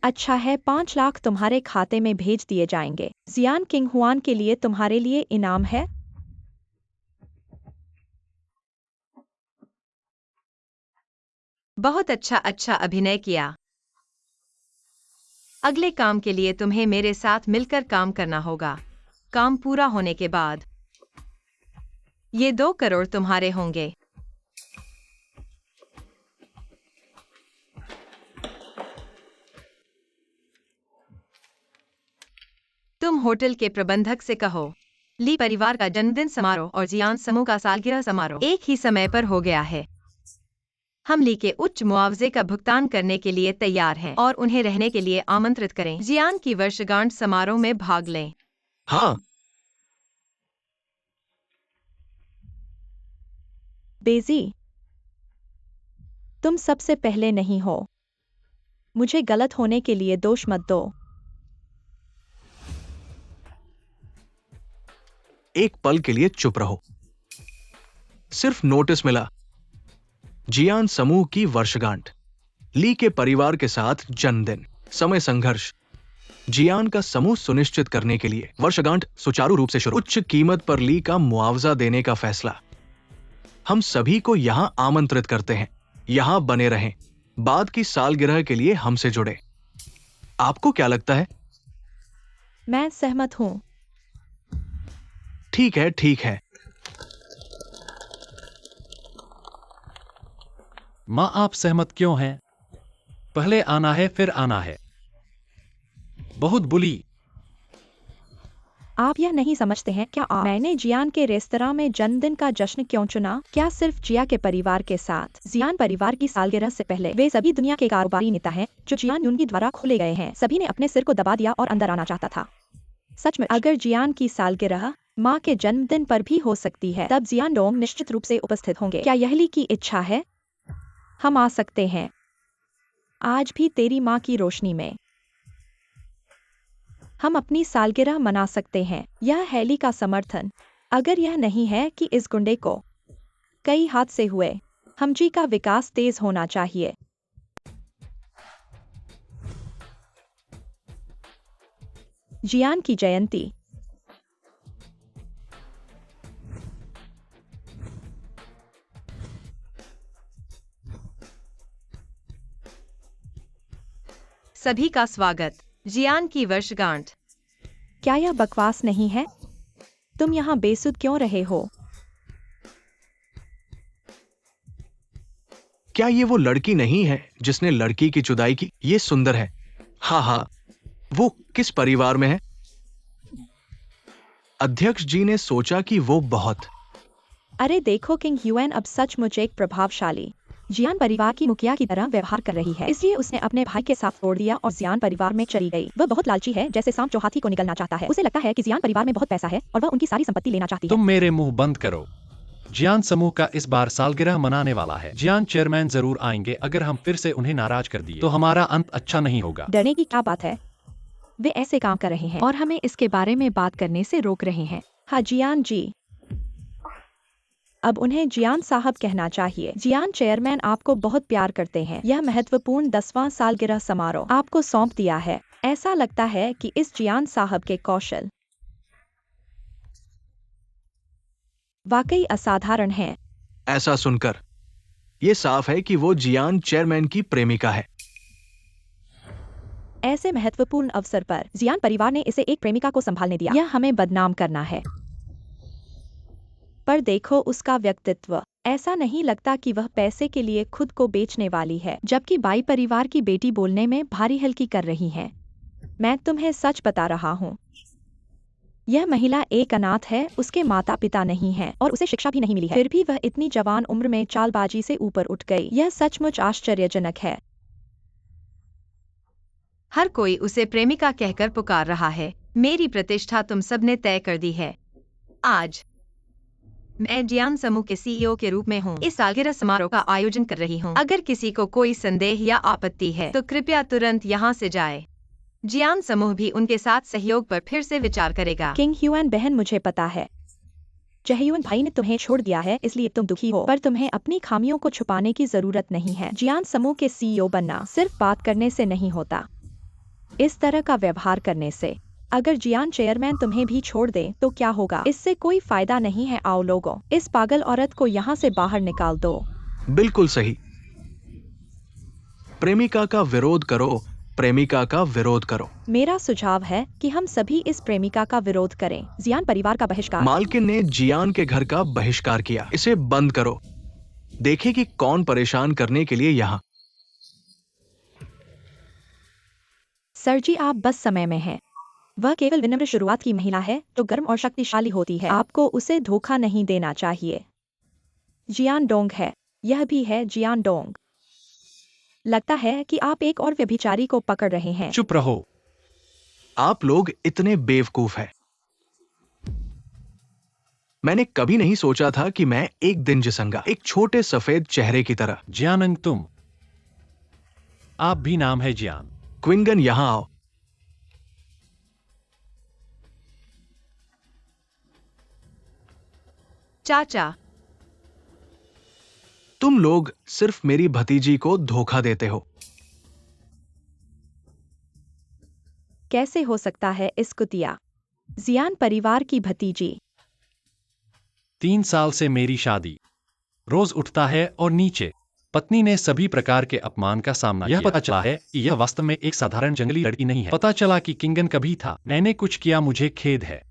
अच्छा है, 5 लाख तुम्हारे खाते में भेज दिए जाएंगे। जियान किंग हुआन के लिए तुम्हारे लिए इनाम है।
बहुत अच्छा अभिनय किया। अगले काम के लिए तुम्हें मेरे साथ मिलकर काम करना होगा। काम पूरा होने के बाद ये 2 करोड़ तुम्हारे होंगे। तुम होटल के प्रबंधक से कहो, ली परिवार का जन्मदिन समारोह और जियान समूह का सालगिरह समारोह एक ही समय पर हो गया है। हम ली के उच्च मुआवजे का भुगतान करने के लिए तैयार हैं और उन्हें रहने के लिए आमंत्रित करें। जियान की वर्षगांठ समारोह में भाग लें।
हाँ,
बेजी, तुम सबसे पहले नहीं हो। मुझे गलत होने के लिए दोष मत दो।
एक पल के लिए चुप रहो। सिर्फ नोटिस मिला, जियान समूह की वर्षगांठ, ली के परिवार के साथ जन्मदिन, समय संघर्ष, जियान का समूह सुनिश्चित करने के लिए वर्षगांठ सुचारू रूप से शुरू, उच्च कीमत पर ली का मुआवजा देने का फैसला। हम सभी को यहां आमंत्रित करते हैं। यहां बने रहें, बाद की सालगिरह के लिए हमसे जुड़े। आपको क्या लगता है?
मैं सहमत हूं।
ठीक है, ठीक है।
माँ, आप सहमत क्यों हैं? पहले आना है फिर आना है। बहुत बुली।
आप यह नहीं समझते हैं क्या मैंने जियान के रेस्तरां में जन्मदिन का जश्न क्यों चुना? क्या सिर्फ जिया के परिवार के साथ? जियान परिवार की सालगिरह से पहले वे सभी दुनिया के कारोबारी नेता हैं जो जियान यूनगी द्वारा खोले गए हैं। सभी ने अपने सिर को दबा दिया और अंदर आना चाहता था। सच में अगर जियान की सालगिरह माँ के जन्मदिन पर भी हो सकती है, तब जियान डोंग निश्चित रूप से उपस्थित होंगे। क्या यह ली की इच्छा है? हम आ सकते हैं, आज भी तेरी माँ की रोशनी में। हम अपनी सालगिरह मना सकते हैं। यह है ली का समर्थन। अगर यह नहीं है कि इस गुंडे को कई हादसे हुए, हम जी का विकास तेज होना चाहिए। जियान की जयंती।
सभी का स्वागत। जियान की वर्षगांठ।
क्या यह बकवास नहीं है? तुम यहाँ बेसुध क्यों रहे हो?
क्या ये वो लड़की नहीं है जिसने लड़की की जुदाई की? ये सुंदर है। हाँ हाँ, वो किस परिवार में है? अध्यक्ष जी ने सोचा कि वो बहुत।
अरे देखो, किंग ह्यूएन अब सचमुच एक प्रभावशाली जियान परिवार की मुखिया की तरह व्यवहार कर रही है, इसलिए उसने अपने भाई के साथ तोड़ दिया और जियान परिवार में चली गई। वह बहुत लालची है, जैसे सांप जो हाथी को निगलना चाहता है। उसे लगता है कि जियान परिवार में बहुत पैसा है और वह उनकी सारी संपत्ति लेना चाहती है।
तुम मेरे मुंह बंद करो। जियान समूह का इस बार सालगिरह मनाने वाला है। जियान चेयरमैन जरूर आएंगे। अगर हम फिर से उन्हें नाराज कर दिए तो हमारा अंत अच्छा नहीं होगा।
डरने की क्या बात है? वे ऐसे काम कर रहे हैं और हमें इसके बारे में बात करने से रोक रहे हैं। हाँ जियान जी, अब उन्हें जियान साहब कहना चाहिए। जियान चेयरमैन आपको बहुत प्यार करते हैं। यह महत्वपूर्ण 10वां सालगिरह समारोह आपको सौंप दिया है। ऐसा लगता है कि इस जियान साहब के कौशल वाकई असाधारण हैं।
ऐसा सुनकर यह साफ है कि वो जियान चेयरमैन की प्रेमिका है।
ऐसे महत्वपूर्ण अवसर पर जियान परिवार ने इसे एक प्रेमिका को संभालने दिया। यह हमें बदनाम करना है। पर देखो उसका व्यक्तित्व। ऐसा नहीं लगता कि वह पैसे के लिए खुद को बेचने वाली है, जबकि बाई परिवार की बेटी बोलने में भारी हल्की कर रही है। मैं तुम्हें सच बता रहा हूँ, यह महिला एक अनाथ है, उसके माता पिता नहीं हैं और उसे शिक्षा भी नहीं मिली है। फिर भी वह इतनी जवान उम्र में चालबाजी से ऊपर उठ गई। यह सचमुच आश्चर्यजनक है।
हर कोई उसे प्रेमिका कहकर पुकार रहा है। मेरी प्रतिष्ठा तुम सबने तय कर दी है। आज मैं जियान समूह के सीईओ के रूप में हूँ। इस सालगिरह समारोह का आयोजन कर रही हूँ। अगर किसी को कोई संदेह या आपत्ति है तो कृपया तुरंत यहाँ से जाए। जियान समूह भी उनके साथ सहयोग पर फिर से विचार करेगा।
किंग ह्यूएन बहन, मुझे पता है जहयून भाई ने तुम्हें छोड़ दिया है, इसलिए तुम दुखी हो, पर तुम्हें अपनी खामियों को छुपाने की जरूरत नहीं है। जियान समूह के सीईओ बनना सिर्फ बात करने से नहीं होता, इस तरह का व्यवहार करने से। अगर जियान चेयरमैन तुम्हें भी छोड़ दे तो क्या होगा? इससे कोई फायदा नहीं है। आओ लोगों, इस पागल औरत को यहाँ से बाहर निकाल दो।
बिल्कुल सही। प्रेमिका का विरोध करो, प्रेमिका का विरोध करो।
मेरा सुझाव है कि हम सभी इस प्रेमिका का विरोध करें। जियान परिवार का बहिष्कार।
मालकिन ने जियान के घर का बहिष्कार किया। इसे बंद करो। देखें कि कौन परेशान करने के लिए यहाँ।
सर जी, आप बस समय में हैं। वह केवल विनम्र शुरुआत की महिला है जो गर्म और शक्तिशाली होती है। आपको उसे धोखा नहीं देना चाहिए। जियान डोंग है। यह भी है जियान डोंग। लगता है कि आप एक और व्यभिचारी को पकड़ रहे हैं।
चुप रहो।
आप लोग इतने बेवकूफ हैं। मैंने कभी नहीं सोचा था कि मैं एक दिन जिसूंगा, एक छोटे सफेद चेहरे की तरह।
जियानंग, तुम। आप भी नाम है जियान।
क्विंगन, यहां आओ।
चाचा,
तुम लोग सिर्फ मेरी भतीजी को धोखा देते हो।
कैसे हो सकता है इस कुतिया? जियान परिवार की भतीजी।
3 साल से मेरी शादी। रोज उठता है और नीचे। पत्नी ने सभी प्रकार के अपमान का सामना किया। यह पता चला है कि यह वास्तव में एक साधारण जंगली लड़की नहीं है। पता चला कि किंगन कभी था। मैंने कुछ किया, मुझे खेद है।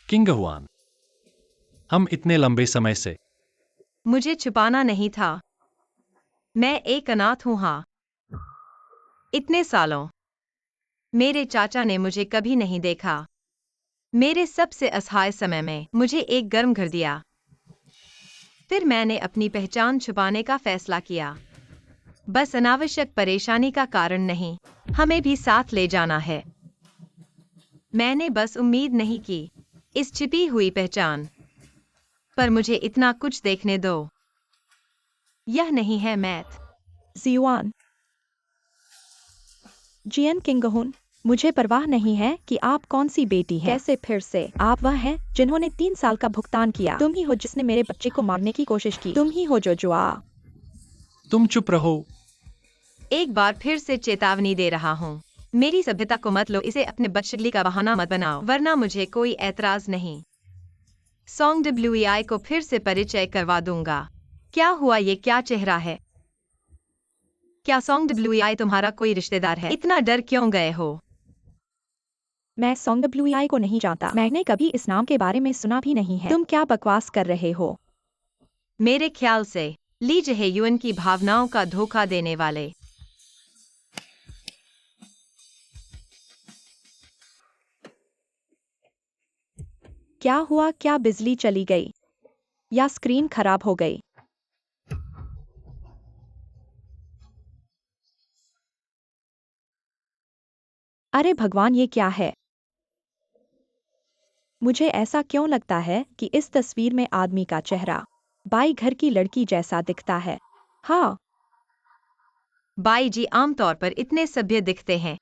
किंग हुआन, हम इतने लंबे समय से।
मुझे छुपाना नहीं था। मैं एक अनाथ हूं। हाँ, इतने सालों मेरे चाचा ने मुझे कभी नहीं देखा। मेरे सबसे असहाय समय में मुझे एक गर्म घर दिया। फिर मैंने अपनी पहचान छुपाने का फैसला किया। बस अनावश्यक परेशानी का कारण नहीं, हमें भी साथ ले जाना है। मैंने बस उम्मीद नहीं की इस छिपी हुई पहचान पर। मुझे इतना कुछ देखने दो। यह नहीं है मैथ।
जियान। जियन किंगहुन, मुझे परवाह नहीं है कि आप कौन सी बेटी हैं। कैसे फिर से? आप वह हैं जिन्होंने 3 साल का भुगतान किया। तुम ही हो जिसने मेरे बच्चे को मारने की कोशिश की। तुम ही हो जो जुआ।
तुम चुप रहो।
एक बार फिर से चेतावनी दे रहा हूँ, मेरी सभ्यता को मत लो। इसे अपने बदशगली का बहाना मत बनाओ, वरना मुझे कोई एतराज नहीं। सॉन्ग WEI को फिर से परिचय करवा दूंगा। क्या हुआ? ये क्या चेहरा है? क्या सॉन्ग WEI तुम्हारा कोई रिश्तेदार है? इतना डर क्यों गए हो?
मैं सॉन्ग WEI को नहीं जानता। मैंने कभी इस नाम के बारे में सुना भी नहीं है। तुम क्या बकवास कर रहे हो?
मेरे ख्याल से ली जहे युन की भावनाओं का धोखा देने वाले।
क्या हुआ? क्या बिजली चली गई या स्क्रीन खराब हो गई? अरे भगवान, ये क्या है? मुझे ऐसा क्यों लगता है कि इस तस्वीर में आदमी का चेहरा बाई घर की लड़की जैसा दिखता है। हाँ,
बाई जी आमतौर पर इतने सभ्य दिखते हैं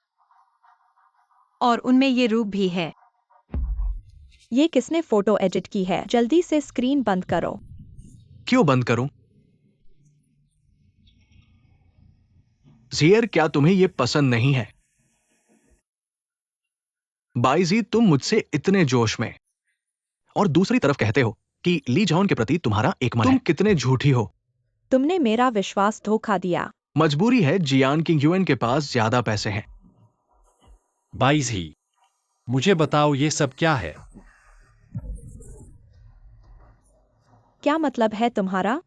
और उनमें ये रूप भी है।
ये किसने फोटो एडिट की है? जल्दी से स्क्रीन बंद करो।
क्यों बंद करूं? जियर, क्या तुम्हें यह पसंद नहीं है? बाईजी, तुम मुझसे इतने जोश में और दूसरी तरफ कहते हो कि ली जॉन के प्रति तुम्हारा एक मन है। तुम कितने झूठी हो।
तुमने मेरा विश्वास धोखा दिया।
मजबूरी है, जियान किंगयुएन के पास ज्यादा पैसे हैं।
बाईस ही, मुझे बताओ ये सब क्या है?
क्या मतलब है तुम्हारा?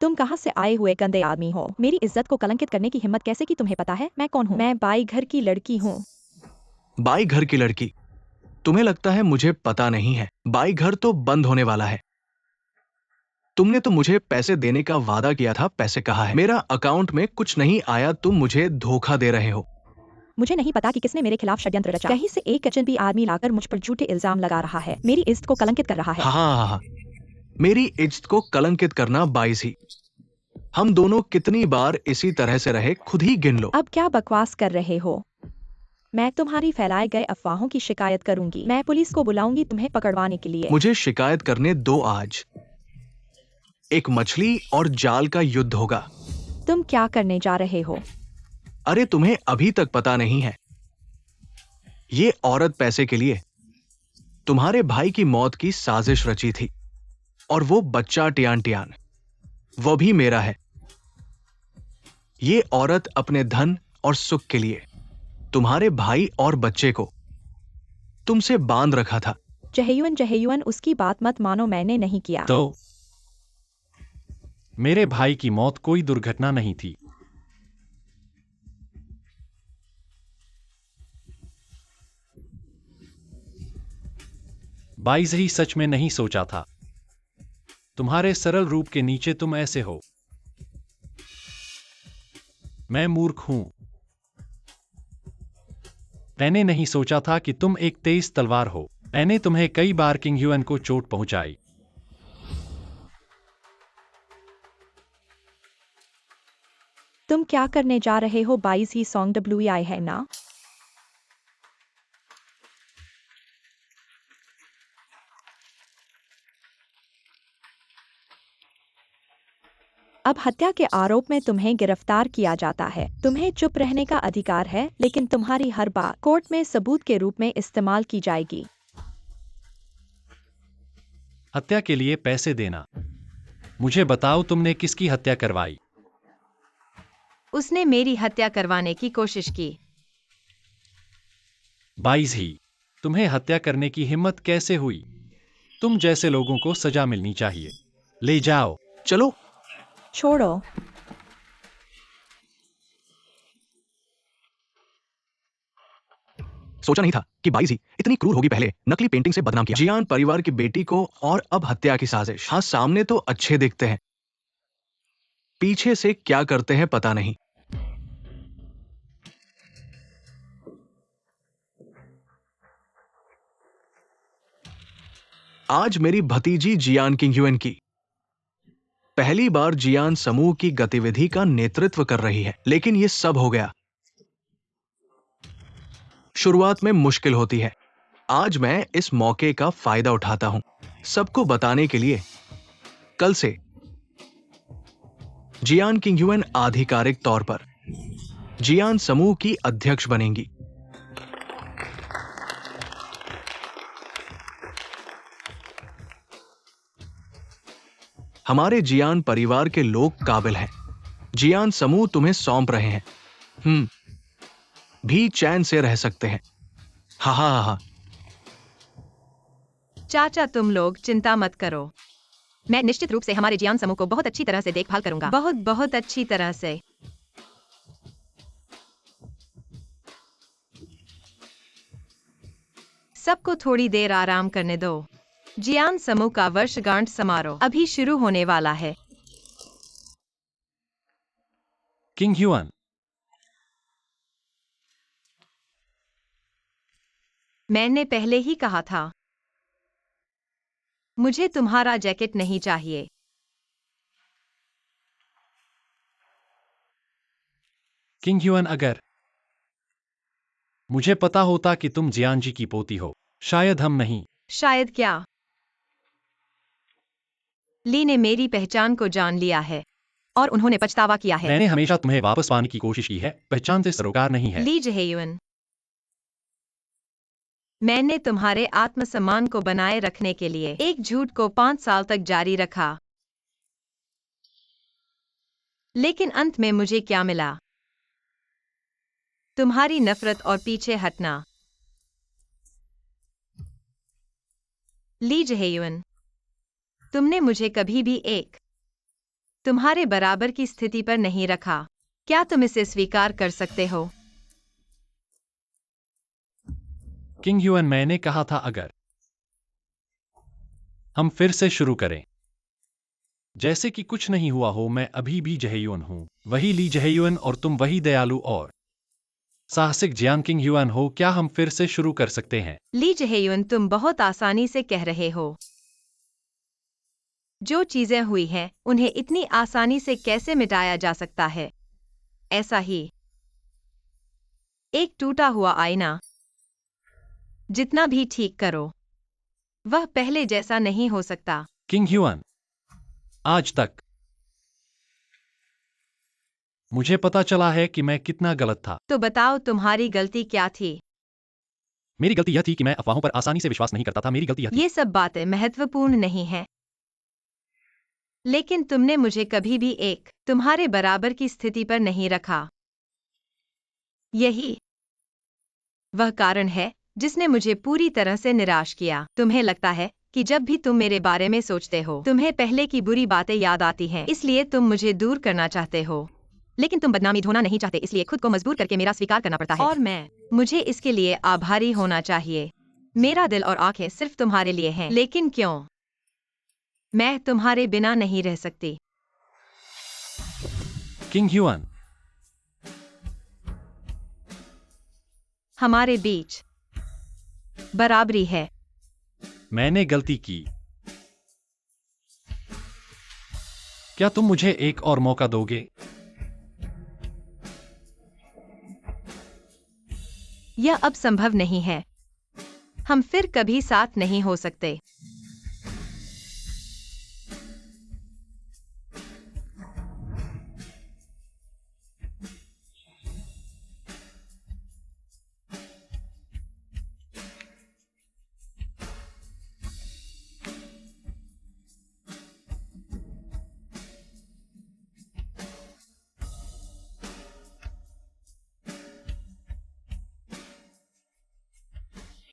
तुम कहां से आए हुए गंदे आदमी हो? मेरी इज्जत को कलंकित करने की हिम्मत कैसे की? तुम्हें पता है मैं कौन हूँ? मैं बाई घर की लड़की हूँ।
बाई घर की लड़की? तुम्हें लगता है मुझे पता नहीं है? बाई घर तो बंद होने वाला है। तुमने तो मुझे पैसे देने का वादा किया था। पैसे कहाँ है? मेरा अकाउंट में कुछ नहीं आया। तुम मुझे धोखा दे रहे हो।
मुझे नहीं पता कि किसने मेरे खिलाफ षड्यंत्र रचा। कहीं से एक अजनबी आदमी लाकर मुझ पर झूठे इल्जाम लगा रहा है। मेरी इज्जत को कलंकित कर रहा है।
हाँ, मेरी इज्जत को कलंकित करना बाईस ही। हम दोनों कितनी बार इसी तरह से रहे, खुद ही गिन लो।
अब क्या बकवास कर रहे हो? मैं तुम्हारी फैलाए गए अफवाहों की शिकायत करूंगी। मैं पुलिस को बुलाऊंगी तुम्हें पकड़वाने के लिए।
मुझे शिकायत करने दो। आज एक मछली और जाल का युद्ध होगा।
तुम क्या करने जा रहे हो?
अरे तुम्हें अभी तक पता नहीं है। ये औरत पैसे के लिए तुम्हारे भाई की मौत की साजिश रची थी और वो बच्चा टियान टियान वो भी मेरा है। ये औरत अपने धन और सुख के लिए तुम्हारे भाई और बच्चे को तुमसे बांध रखा था।
जहेयुअन उसकी बात मत मानो, मैंने नहीं किया।
तो मेरे भाई की मौत कोई दुर्घटना नहीं थी। बाइज ही सच में नहीं सोचा था। तुम्हारे सरल रूप के नीचे तुम ऐसे हो। मैं मूर्ख हूं। मैंने नहीं सोचा था कि तुम एक तेज तलवार हो। मैंने तुम्हें कई बार किंग ह्यूएन को चोट पहुंचाई।
तुम क्या करने जा रहे हो? 22 ही सॉन्ग WI है ना? अब हत्या के आरोप में तुम्हें गिरफ्तार किया जाता है। तुम्हें चुप रहने का अधिकार है, लेकिन तुम्हारी हर बात कोर्ट में सबूत के रूप में इस्तेमाल की जाएगी।
हत्या के लिए पैसे देना। मुझे बताओ तुमने किसकी हत्या करवाई?
उसने मेरी हत्या करवाने की कोशिश की।
बाइज ही, तुम्हें हत्या करने की हिम्मत कैसे हुई? तुम जैसे लोगों को सजा मिलनी चाहिए। ले जाओ।
चलो।
छोड़ो।
सोचा नहीं था कि बाइजी इतनी क्रूर होगी। पहले नकली पेंटिंग से बदनाम किया जियान परिवार की बेटी को, और अब हत्या की साजिश। हाँ, सामने तो अच्छे दिखते हैं, पीछे से क्या करते हैं पता नहीं। आज मेरी भतीजी जियान किंग ह्यूएन की पहली बार जियान समूह की गतिविधि का नेतृत्व कर रही है, लेकिन यह सब हो गया। शुरुआत में मुश्किल होती है। आज मैं इस मौके का फायदा उठाता हूं सबको बताने के लिए। कल से जियान किंग ह्यूएन आधिकारिक तौर पर जियान समूह की अध्यक्ष बनेंगी। हमारे जियान परिवार के लोग काबिल हैं। जियान समूह तुम्हें सौंप रहे हैं। भी चैन से रह सकते हैं। हा हा हा।
चाचा, तुम लोग चिंता मत करो। मैं निश्चित रूप से हमारे जियान समूह को बहुत अच्छी तरह से देखभाल करूंगा। बहुत बहुत अच्छी तरह से। सबको थोड़ी देर आराम करने दो। जियान समूह का वर्षगांठ समारोह अभी शुरू होने वाला है।
किंग ह्यूएन,
मैंने पहले ही कहा था, मुझे तुम्हारा जैकेट नहीं चाहिए।
किंग ह्यूएन, अगर मुझे पता होता कि तुम जियान जी की पोती हो, शायद हम नहीं।
शायद क्या? ली ने मेरी पहचान को जान लिया है और उन्होंने पछतावा किया है।
मैंने हमेशा तुम्हें वापस पाने की कोशिश की है। पहचान से सरोकार नहीं है।
ली जहेयुअन, मैंने तुम्हारे आत्मसम्मान को बनाए रखने के लिए एक झूठ को 5 साल तक जारी रखा, लेकिन अंत में मुझे क्या मिला? तुम्हारी नफरत और पीछे हटना। ली जहेयुअन, तुमने मुझे कभी भी एक तुम्हारे बराबर की स्थिति पर नहीं रखा। क्या तुम इसे स्वीकार कर सकते हो?
किंग ह्यूएन, मैंने कहा था अगर हम फिर से शुरू करें जैसे कि कुछ नहीं हुआ हो। मैं अभी भी जहेयुअन हूं, वही ली जहेयुअन, और तुम वही दयालु और साहसिक जियान किंग ह्यूएन हो। क्या हम फिर से शुरू कर सकते हैं?
ली जहेयुअन, तुम बहुत आसानी से कह रहे हो। जो चीजें हुई हैं, उन्हें इतनी आसानी से कैसे मिटाया जा सकता है? ऐसा ही एक टूटा हुआ आईना, जितना भी ठीक करो, वह पहले जैसा नहीं हो सकता।
किंग ह्यूएन, आज तक मुझे पता चला है कि मैं कितना गलत था।
तो बताओ, तुम्हारी गलती क्या थी?
मेरी गलती यह थी कि मैं अफवाहों पर आसानी से विश्वास नहीं करता था। मेरी गलती यह थी।
ये सब बातें महत्वपूर्ण नहीं हैं। लेकिन तुमने मुझे कभी भी एक तुम्हारे बराबर की स्थिति पर नहीं रखा। यही वह कारण है जिसने मुझे पूरी तरह से निराश किया। तुम्हें लगता है कि जब भी तुम मेरे बारे में सोचते हो, तुम्हें पहले की बुरी बातें याद आती हैं, इसलिए तुम मुझे दूर करना चाहते हो। लेकिन तुम बदनामी ढोना नहीं चाहते, इसलिए खुद को मजबूर करके मेरा स्वीकार करना पड़ता है। और मुझे इसके लिए आभारी होना चाहिए। मेरा दिल और आंखें सिर्फ तुम्हारे लिए हैं। लेकिन क्यों? मैं तुम्हारे बिना नहीं रह सकती।
किंग ह्यूअन,
हमारे बीच बराबरी है।
मैंने गलती की। क्या तुम मुझे एक और मौका दोगे?
यह अब संभव नहीं है। हम फिर कभी साथ नहीं हो सकते।